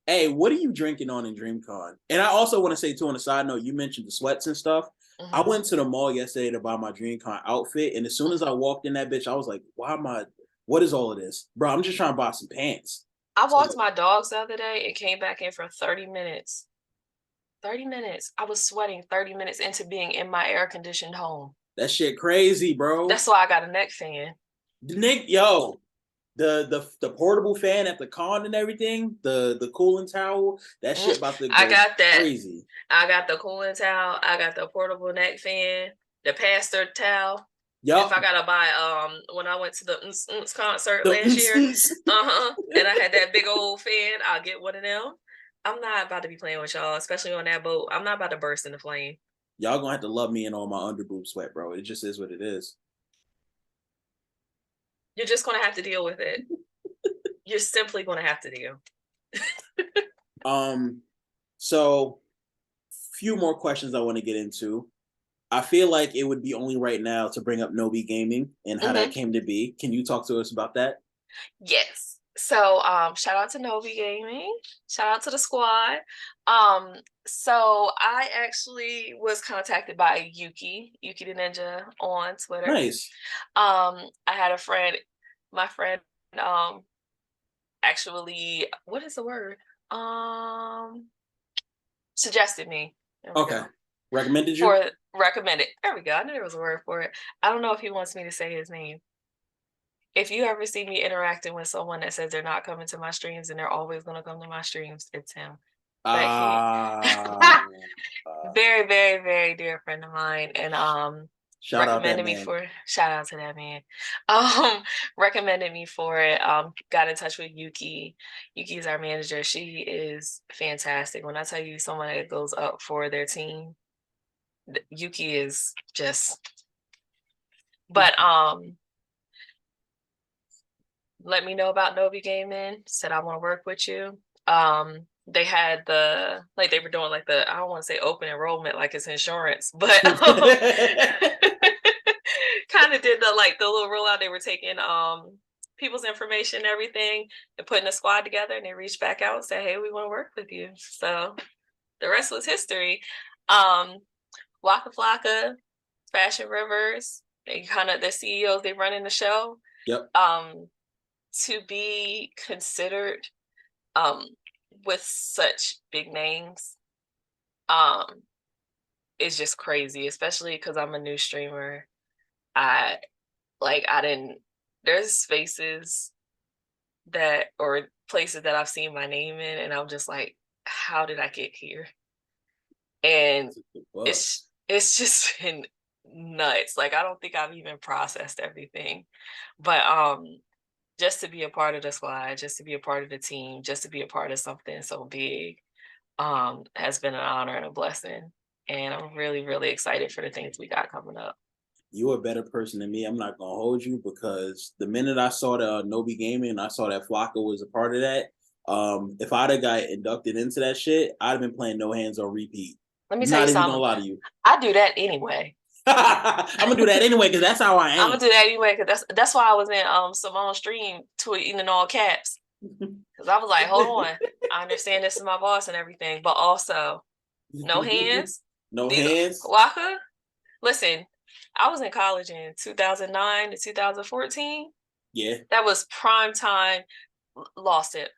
Hey, what are you drinking on in DreamCon? And I also want to say, too, on a side note, you mentioned the sweats and stuff. Mm-hmm. I went to the mall yesterday to buy my DreamCon outfit. And as soon as I walked in that bitch, I was like, what is all of this? Bro, I'm just trying to buy some pants. I walked my dogs the other day and came back in for 30 minutes. 30 minutes. I was sweating 30 minutes into being in my air-conditioned home. That shit crazy, bro. That's why I got a neck fan. The portable fan at the con and everything, the cooling towel, that shit about to go crazy. I got the cooling towel. I got the portable neck fan, the pastor towel. Yep. If I gotta buy when I went to the concert last year, and I had that big old fan, I'll get one of them. I'm not about to be playing with y'all, especially on that boat. I'm not about to burst into flame. Y'all gonna have to love me in all my underboob sweat, bro. It just is what it is. You're just gonna have to deal with it. You're simply gonna have to deal. So few more questions I want to get into. I feel like it would be only right now to bring up Nobi Gaming and how that came to be. Can you talk to us about that? Yes. So shout out to Nobi Gaming. Shout out to the squad. So I actually was contacted by Yuki the Ninja on Twitter. Nice. I had a friend, my friend actually, what is the word? Suggested me. Okay. Recommended you? Recommended. There we go. I knew there was a word for it. I don't know if he wants me to say his name. If you ever see me interacting with someone that says they're not coming to my streams and they're always going to come to my streams, it's him. Very, very, very dear friend of mine. And shout out to that man. Recommended me for it. Got in touch with Yuki. Yuki is our manager. She is fantastic. When I tell you someone that goes up for their team, Yuki is just. But let me know about Nobi Gaming. Said I want to work with you. They had they were doing I don't want to say open enrollment like it's insurance, but kind of did the little rollout. They were taking people's information and everything and putting a squad together, and they reached back out and said, hey, we want to work with you. So the rest was history. Waka Flocka, Fashion Rivers, the CEOs, they run in the show. Yep. To be considered with such big names is just crazy, especially because I'm a new streamer. There's spaces or places that I've seen my name in, and I'm just like, how did I get here? And it's just been nuts. I don't think I've even processed everything, but just to be a part of the squad, just to be a part of the team, just to be a part of something so big has been an honor and a blessing. And I'm really, really excited for the things we got coming up. You're a better person than me. I'm not going to hold you, because the minute I saw the Nobi Gaming and I saw that Flocka was a part of that, if I'd have got inducted into that shit, I'd have been playing No Hands on repeat. Let me tell you something. Not even going to lie to you. I do that anyway. I'm gonna do that anyway because that's how I am. I'm gonna do that anyway because that's why I was in Simone's stream tweeting in all caps, because I was like, hold on, I understand this is my boss and everything, but also no hands, Waka. Listen, I was in college in 2009 to 2014. Yeah, that was prime time. Lost it.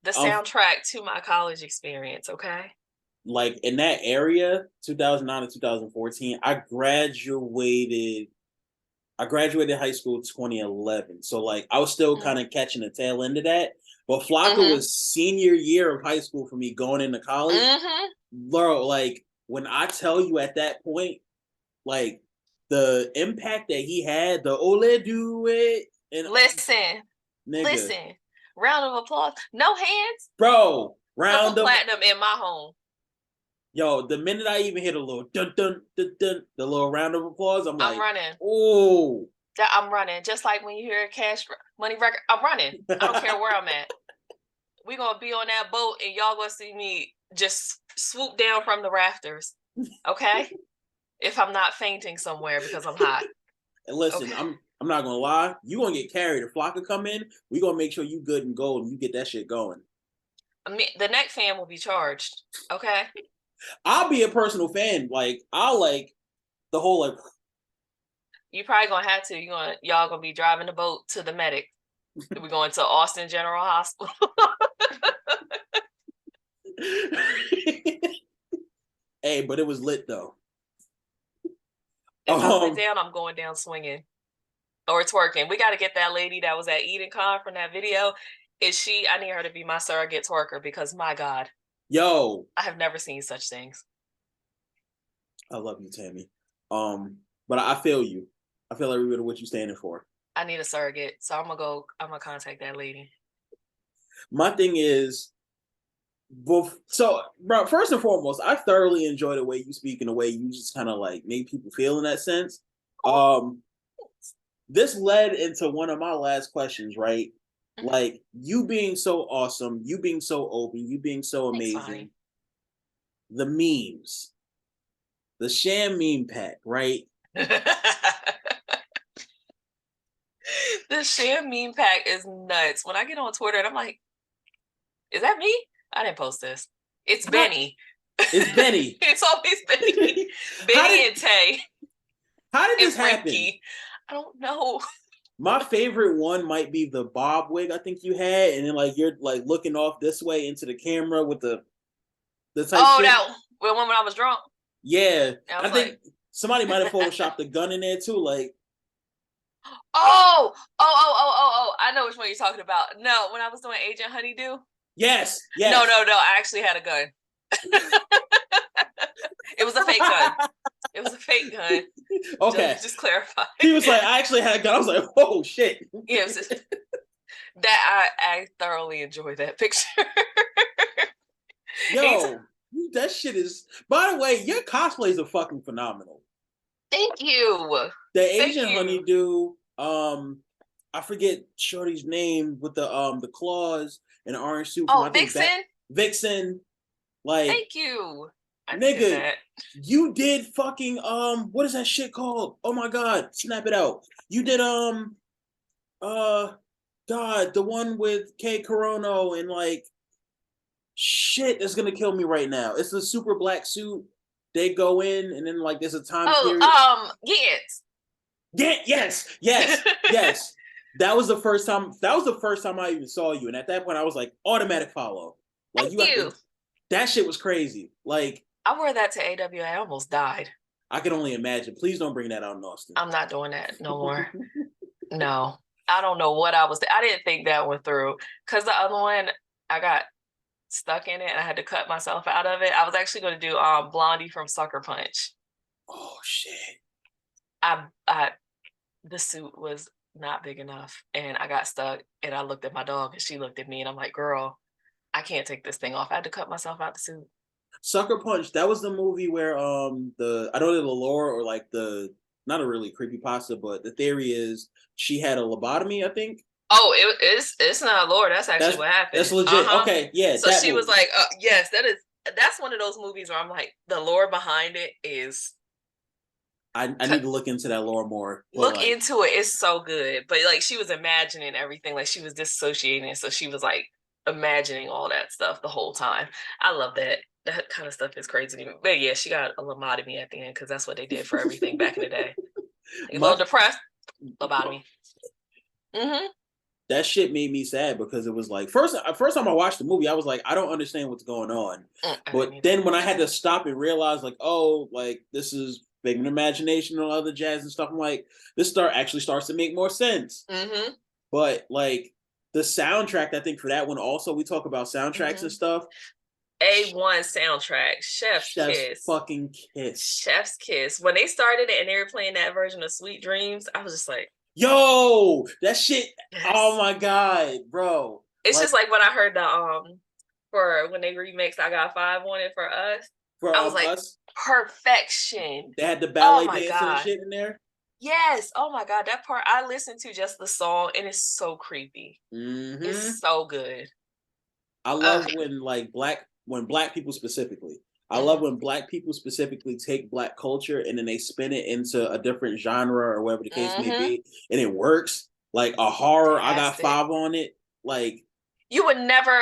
The soundtrack to my college experience. Okay. In that area, 2009 to 2014, I graduated high school 2011. So I was still kind of catching the tail end of that. But Flocka Mhm. was senior year of high school for me going into college. Mhm. Bro, like when I tell you at that point, like the impact that he had, the Ole do it, and Listen. nigga, Listen. Round of applause. No hands. bro, Triple round of platinum in my home. yo. The minute I even hit a little dun dun dun dun, the little round of applause, I'm I'm like, running. oh. I'm running. Just like when you hear a Cash Money record, I'm running. I don't care where I'm at. We're gonna be on that boat and y'all gonna see me just swoop down from the rafters. Okay? If I'm not fainting somewhere because I'm hot. And listen, Okay. I'm not gonna lie, you gonna get carried. If Flocka come in, we gonna make sure you good and gold and you get that shit going. I mean, the neck fan will be charged. Okay. I'll be a personal fan. Like I'll like the whole like You probably gonna have to. Y'all gonna be driving the boat to the medic. We're going to Austin General Hospital. hey, but it was lit though. If I went down, I'm going down swinging. Or it's working. We got to get that lady that was at Eden Con from that video. I need her to be my surrogate twerker because my God, yo, I have never seen such things. I love you, Tammy. But I feel you. I feel every bit of what you're standing for. I need a surrogate. So I'm gonna contact that lady. My thing is, so bro, first and foremost, I thoroughly enjoy the way you speak and the way you just kind of like make people feel in that sense. Oh, This led into one of my last questions, right? mhm. Like you being so awesome, you being so open, you being so Thanks, amazing. Bonnie. The memes, the sham meme pack, right? The sham meme pack is nuts. When I get on Twitter and I'm like, is that me? I didn't post this. It's Benny. It's Benny. It's always Benny. Benny and Tay. How did And this happen? Frankie. I don't know. My favorite one might be the bob wig I think you had, and then like you're like looking off this way into the camera with the type shit. That one when I was drunk. Yeah, I think somebody might have photoshopped a gun in there too. Like, oh! I know which one you're talking about. No, when I was doing Agent Honeydew. yes. No. I actually had a gun. It was a fake gun. It was a fake gun. Okay. Just clarify. He was like, I actually had a gun. I was like, oh shit. Yeah, that I thoroughly enjoy that picture. Yo, that shit is. By the way, your cosplays are fucking phenomenal. Thank you. The Asian Honeydew. I forget Shorty's name with the claws and the orange suit. From, Vixen. Vixen. Like, thank you. Nigga, you did fucking what is that shit called? Oh my god, snap it out. You did God, the one with K Corono and like shit that's gonna kill me right now. It's the super black suit. They go in and then like there's a time period. Yes. Yeah, yes. That was the first time I even saw you. And at that point I was like, automatic follow. Like you. That shit was crazy. Like I wore that to AWA. I almost died. I can only imagine. Please don't bring that out in Austin. I'm not doing that no more. No. I don't know what I didn't think that one through. Because the other one, I got stuck in it and I had to cut myself out of it. I was actually going to do Blondie from Sucker Punch. Oh, shit. The suit was not big enough. And I got stuck. And I looked at my dog and she looked at me. And I'm like, girl, I can't take this thing off. I had to cut myself out the suit. Sucker Punch, that was the movie where I don't know the lore or like not a really creepypasta, but the theory is she had a lobotomy, I think. Oh, it's not lore. That's actually what happened. That's legit. Okay, yeah. So she was like, yes, that's one of those movies where I'm like, the lore behind it is. I need to look into that lore more. Look into it. It's so good. But like she was imagining everything, like she was disassociating. So she was like imagining all that stuff the whole time. I love that. That kind of stuff is crazy to me. But yeah, she got a lobotomy at the end because that's what they did for everything back in the day. A little depressed, lobotomy. Mm-hmm. That shit made me sad because it was like first time I watched the movie, I was like, I don't understand what's going on. But then when I had to stop and realize, like, oh, like this is figment imagination and all other jazz and stuff, I'm like, this actually starts to make more sense. Mm-hmm. But like The soundtrack, I think for that one also, we talk about soundtracks and stuff. A1 soundtrack, Chef's Kiss. Fucking kiss. Chef's Kiss. When they started it and they were playing that version of Sweet Dreams, I was just like, yo, that shit. yes. Oh my God, bro. It's just like when I heard the for when they remixed I Got Five on it for us. I was like, us? Perfection. They had the ballet dance and shit in there. Yes. Oh my God. That part I listened to just the song and it's so creepy. Mm-hmm. It's so good. I love when black people specifically. I love when black people specifically take black culture and then they spin it into a different genre or whatever the case may be, and it works. Like a horror, I Got Five on it. Like you would never.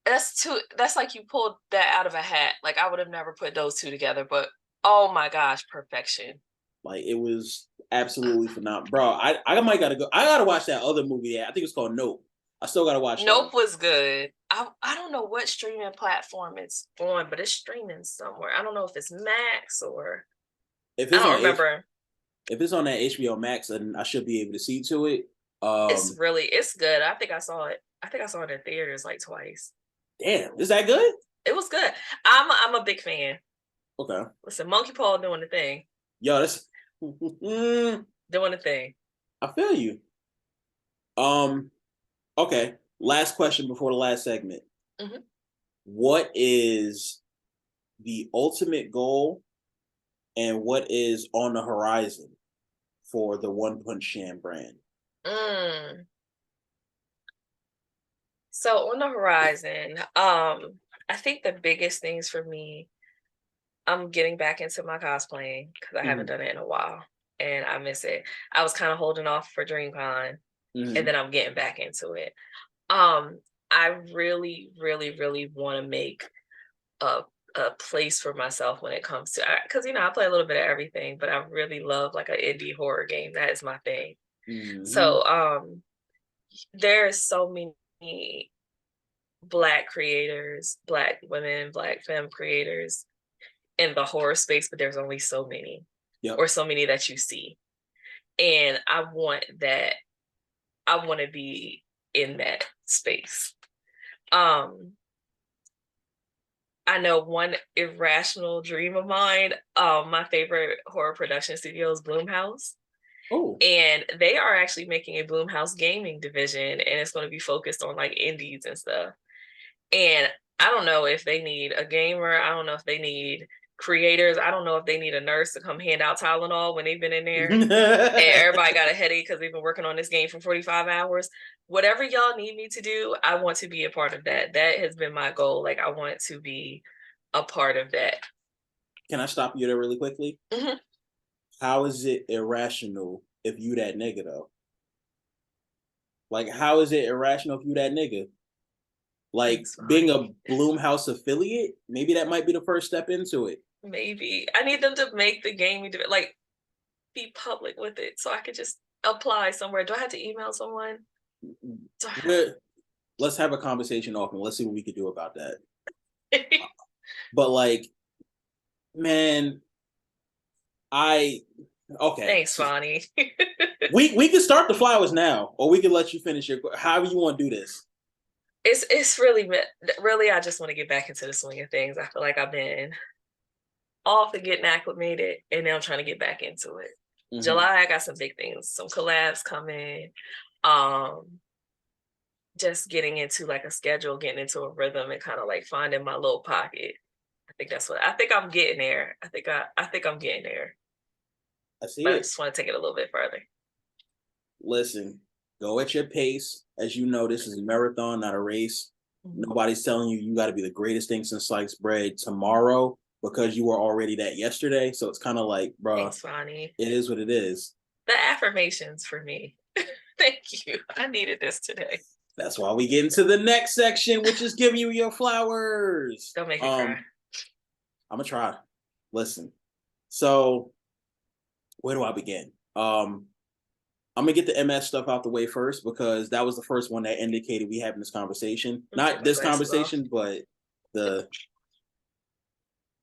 That's like you pulled that out of a hat. Like I would have never put those two together. But oh my gosh, perfection! Like it was absolutely phenomenal, bro. I might gotta go. I gotta watch that other movie. I think it's called Nope. I still gotta watch. Nope was good. I don't know what streaming platform it's on, but it's streaming somewhere. I don't know if it's Max or if it's I don't remember. If it's on that HBO Max, then I should be able to see to it. It's good. I think I saw it in theaters like twice. Damn, is that good? It was good. I'm a big fan. Okay. Listen, Monkey Paw doing the thing. Yo, that's doing the thing. I feel you. Okay. Last question before the last segment. Mm-hmm. What is the ultimate goal and what is on the horizon for the OnePunchSham brand? So on the horizon, I think the biggest things for me, I'm getting back into my cosplaying because I haven't done it in a while and I miss it. I was kind of holding off for DreamCon and then I'm getting back into it. I really, really, really want to make a place for myself when it comes to, because I play a little bit of everything, but I really love like an indie horror game. That is my thing. So there's so many Black creators, Black women, Black femme creators in the horror space, but there's only so many, or so many that you see. And I want that. I want to be in that space. I know one irrational dream of mine. My favorite horror production studio is Blumhouse. Oh. And they are actually making a Blumhouse gaming division, and it's going to be focused on like indies and stuff. And I don't know if they need a gamer. I don't know if they need creators. I don't know if they need a nurse to come hand out Tylenol when they've been in there. And everybody got a headache because they've been working on this game for 45 hours. Whatever y'all need me to do, I want to be a part of that. That has been my goal. Like, I want to be a part of that. Can I stop you there really quickly? Mm-hmm. How is it irrational if you that nigga, though? Like, how is it irrational if you that nigga? Like, being a Blumhouse affiliate, maybe that might be the first step into it. Maybe. I need them to make the game, like, be public with it so I could just apply somewhere. Do I have to email someone? Let's have a conversation off and let's see what we could do about that. But, like, man, okay. Thanks, Fonnie. we can start the flowers now, or we can let you finish your, however you want to do this. It's really, I just want to get back into the swing of things. I feel like I've been off and getting acclimated, and now I'm trying to get back into it. Mm-hmm. July, I got some big things, some collabs coming. Just getting into like a schedule, getting into a rhythm, and kind of like finding my little pocket. I think I'm getting there. I think I'm getting there. I see but it. I just want to take it a little bit further. Listen, go at your pace. As you know, this is a marathon, not a race. Mm-hmm. Nobody's telling you got to be the greatest thing since sliced bread tomorrow because you were already that yesterday. So it's kind of like, bro, thanks, Fonnie. It is what it is. The affirmations for me. Thank you. I needed this today. That's why we get into the next section, which is giving you your flowers. Don't make me cry. I'm going to try. Listen. So where do I begin? I'm going to get the MS stuff out the way first because that was the first one that indicated we having this conversation. Not this conversation, but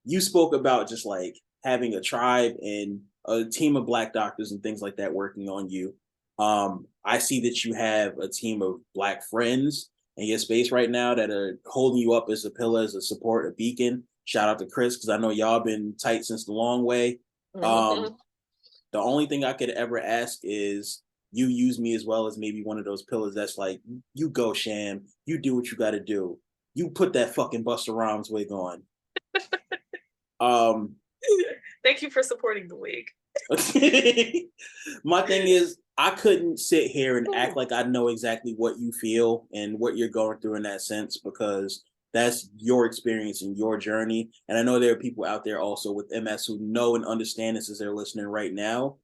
you spoke about just like having a tribe and a team of Black doctors and things like that working on you. I see that you have a team of Black friends in your space right now that are holding you up as a pillar, as a support, a beacon. Shout out to Chris, because I know y'all been tight since the long way. Mhm. Um, the only thing I could ever ask is you use me as well as maybe one of those pillars that's like, you go, Sham, you do what you got to do. You put that fucking Busta Rhymes wig on. Um, Thank you for supporting the wig. my thing is, I couldn't sit here and act Ooh. like I know exactly what you feel and what you're going through in that sense, because that's your experience and your journey. And I know there are people out there also with MS who know and understand this as they're listening right now.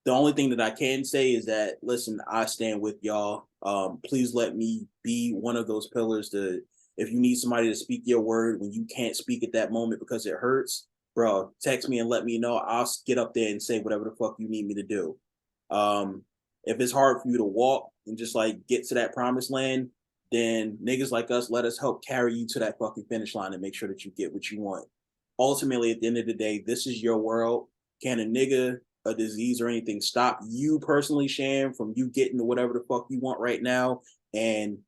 The only thing that I can say is that, listen, I stand with y'all. Please let me be one of those pillars to, if you need somebody to speak your word when you can't speak at that moment because it hurts, bro, text me and let me know. I'll get up there and say whatever the fuck you need me to do. Um, if it's hard for you to walk and just like get to that promised land, then niggas like us, let us help carry you to that fucking finish line and make sure that you get what you want. Ultimately, at the end of the day, this is your world. Can a nigga, a disease, or anything stop you personally, Sham, from you getting to whatever the fuck you want right now? And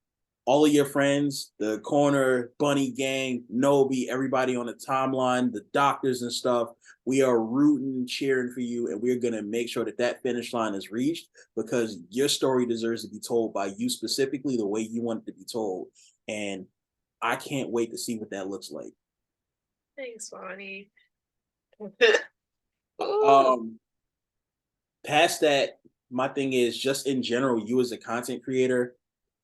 all of your friends, the corner bunny gang, Nobi, everybody on the timeline, the doctors and stuff, we are rooting and cheering for you, and we're going to make sure that that finish line is reached, because your story deserves to be told by you specifically the way you want it to be told. And I can't wait to see what that looks like. Thanks, Bonnie. Ooh. Um, Past that, my thing is just in general, you as a content creator,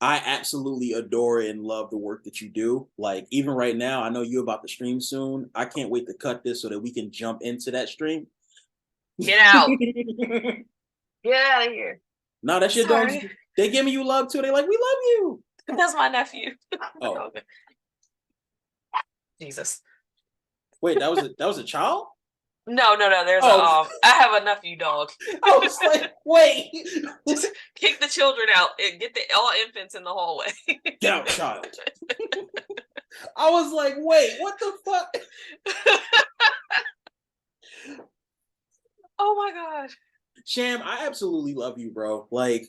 I absolutely adore and love the work that you do. Like, even right now, I know you're about to stream soon. I can't wait to cut this so that we can jump into that stream. Get out. Get out of here. No, that's your dogs. Sorry. They giving you love too. They like, we love you. That's my nephew. Oh, Okay. Jesus. wait, that was a child? No, no, no. There's a Oh, I have a nephew dog. I was like, wait. Just kick the children out and get the all infants in the hallway. Get out, child. I was like, wait, what the fuck? Oh my gosh. Sham, I absolutely love you, bro. Like,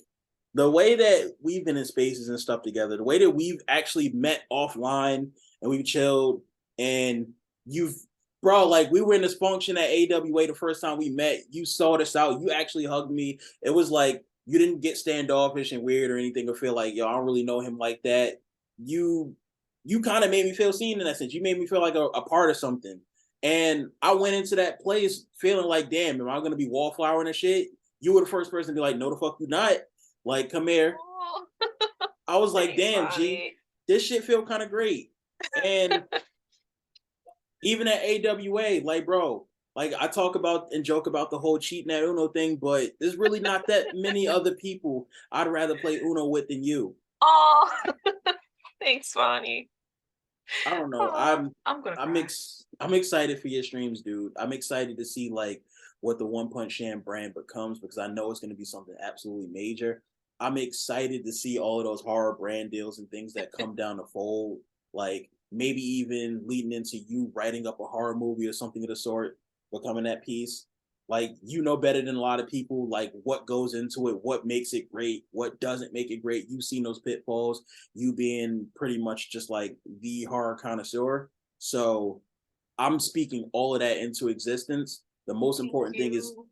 the way that we've been in spaces and stuff together, the way that we've actually met offline and we've chilled, and you've, bro, like, we were in this function at AWA the first time we met. You sought us out. You actually hugged me. It was like you didn't get standoffish and weird or anything, or feel like, yo, I don't really know him like that. You kind of made me feel seen in that sense. You made me feel like a part of something. And I went into that place feeling like, damn, am I gonna be wallflowering and shit? You were the first person to be like, no, the fuck you not. Like, come here. Oh, I was like, thanks, damn, G, Bonnie. this shit feel kind of great. And even at AWA, like, bro, like, I talk about and joke about the whole cheating at Uno thing, but there's really not that many other people I'd rather play Uno with than you. Oh, thanks, Bonnie. I don't know. Oh, I'm gonna cry. I'm excited for your streams, dude. I'm excited to see like what the One Punch Sham brand becomes, because I know it's going to be something absolutely major. I'm excited to see all of those horror brand deals and things that come down the fold, like maybe even leading into you writing up a horror movie or something of the sort, becoming that piece. Like, you know better than a lot of people, like, what goes into it, what makes it great, what doesn't make it great. You've seen those pitfalls, you being pretty much just like the horror connoisseur. So I'm speaking all of that into existence. The most Thank important thing is you.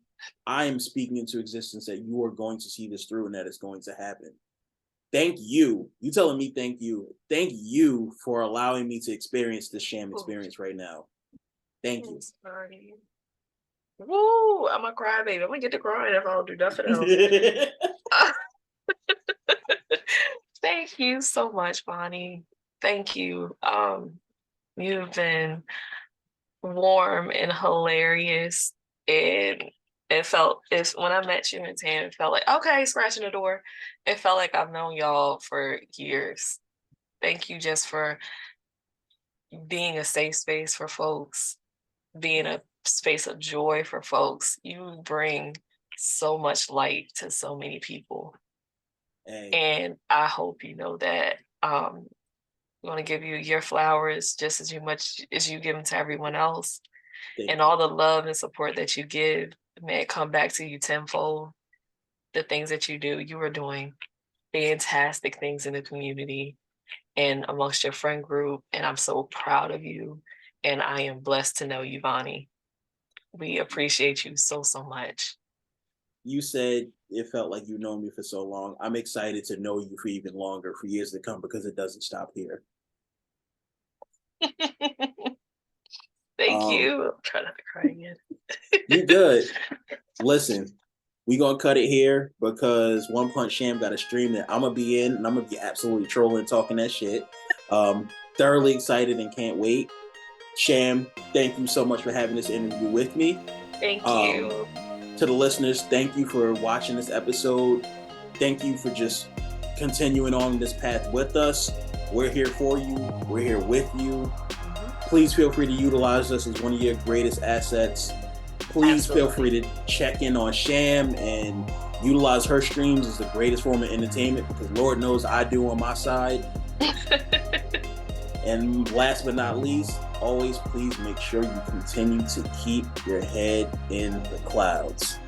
I am speaking into existence that you are going to see this through and that it's going to happen. Thank you. You telling me thank you. Thank you for allowing me to experience this Sham Oh, experience right now. Thank you. thanks, Bonnie. Woo! I'm a crybaby. I'm gonna get to crying if I don't do nothing else. Thank you so much, Bonnie. Thank you. You've been warm and hilarious, and it's when I met you and Tam, it felt like, okay, scratching the door. It felt like I've known y'all for years. Thank you just for being a safe space for folks, being a space of joy for folks. You bring so much light to so many people. Hey, And I hope you know that. I'm going to give you your flowers just as much as you give them to everyone else. thank And you. all the love and support that you give, may it come back to you tenfold. the things that you do. You are doing fantastic things in the community and amongst your friend group, and I'm so proud of you. And I am blessed to know you, Vonnie. We appreciate you so, so much. You said it felt like you've known me for so long. I'm excited to know you for even longer, for years to come, because it doesn't stop here. Thank you. I'm trying not to cry again. You good. Listen, we gonna cut it here because One Punch Sham got a stream that I'm gonna be in, and I'm gonna be absolutely trolling, talking that shit. Thoroughly excited and can't wait. Sham, thank you so much for having this interview with me. Thank you. To the listeners, thank you for watching this episode. Thank you for just continuing on this path with us. We're here for you. We're here with you. Please feel free to utilize us as one of your greatest assets. Please feel free to check in on Sham and utilize her streams as the greatest form of entertainment, because Lord knows I do on my side. And last but not least, always please make sure you continue to keep your head in the clouds.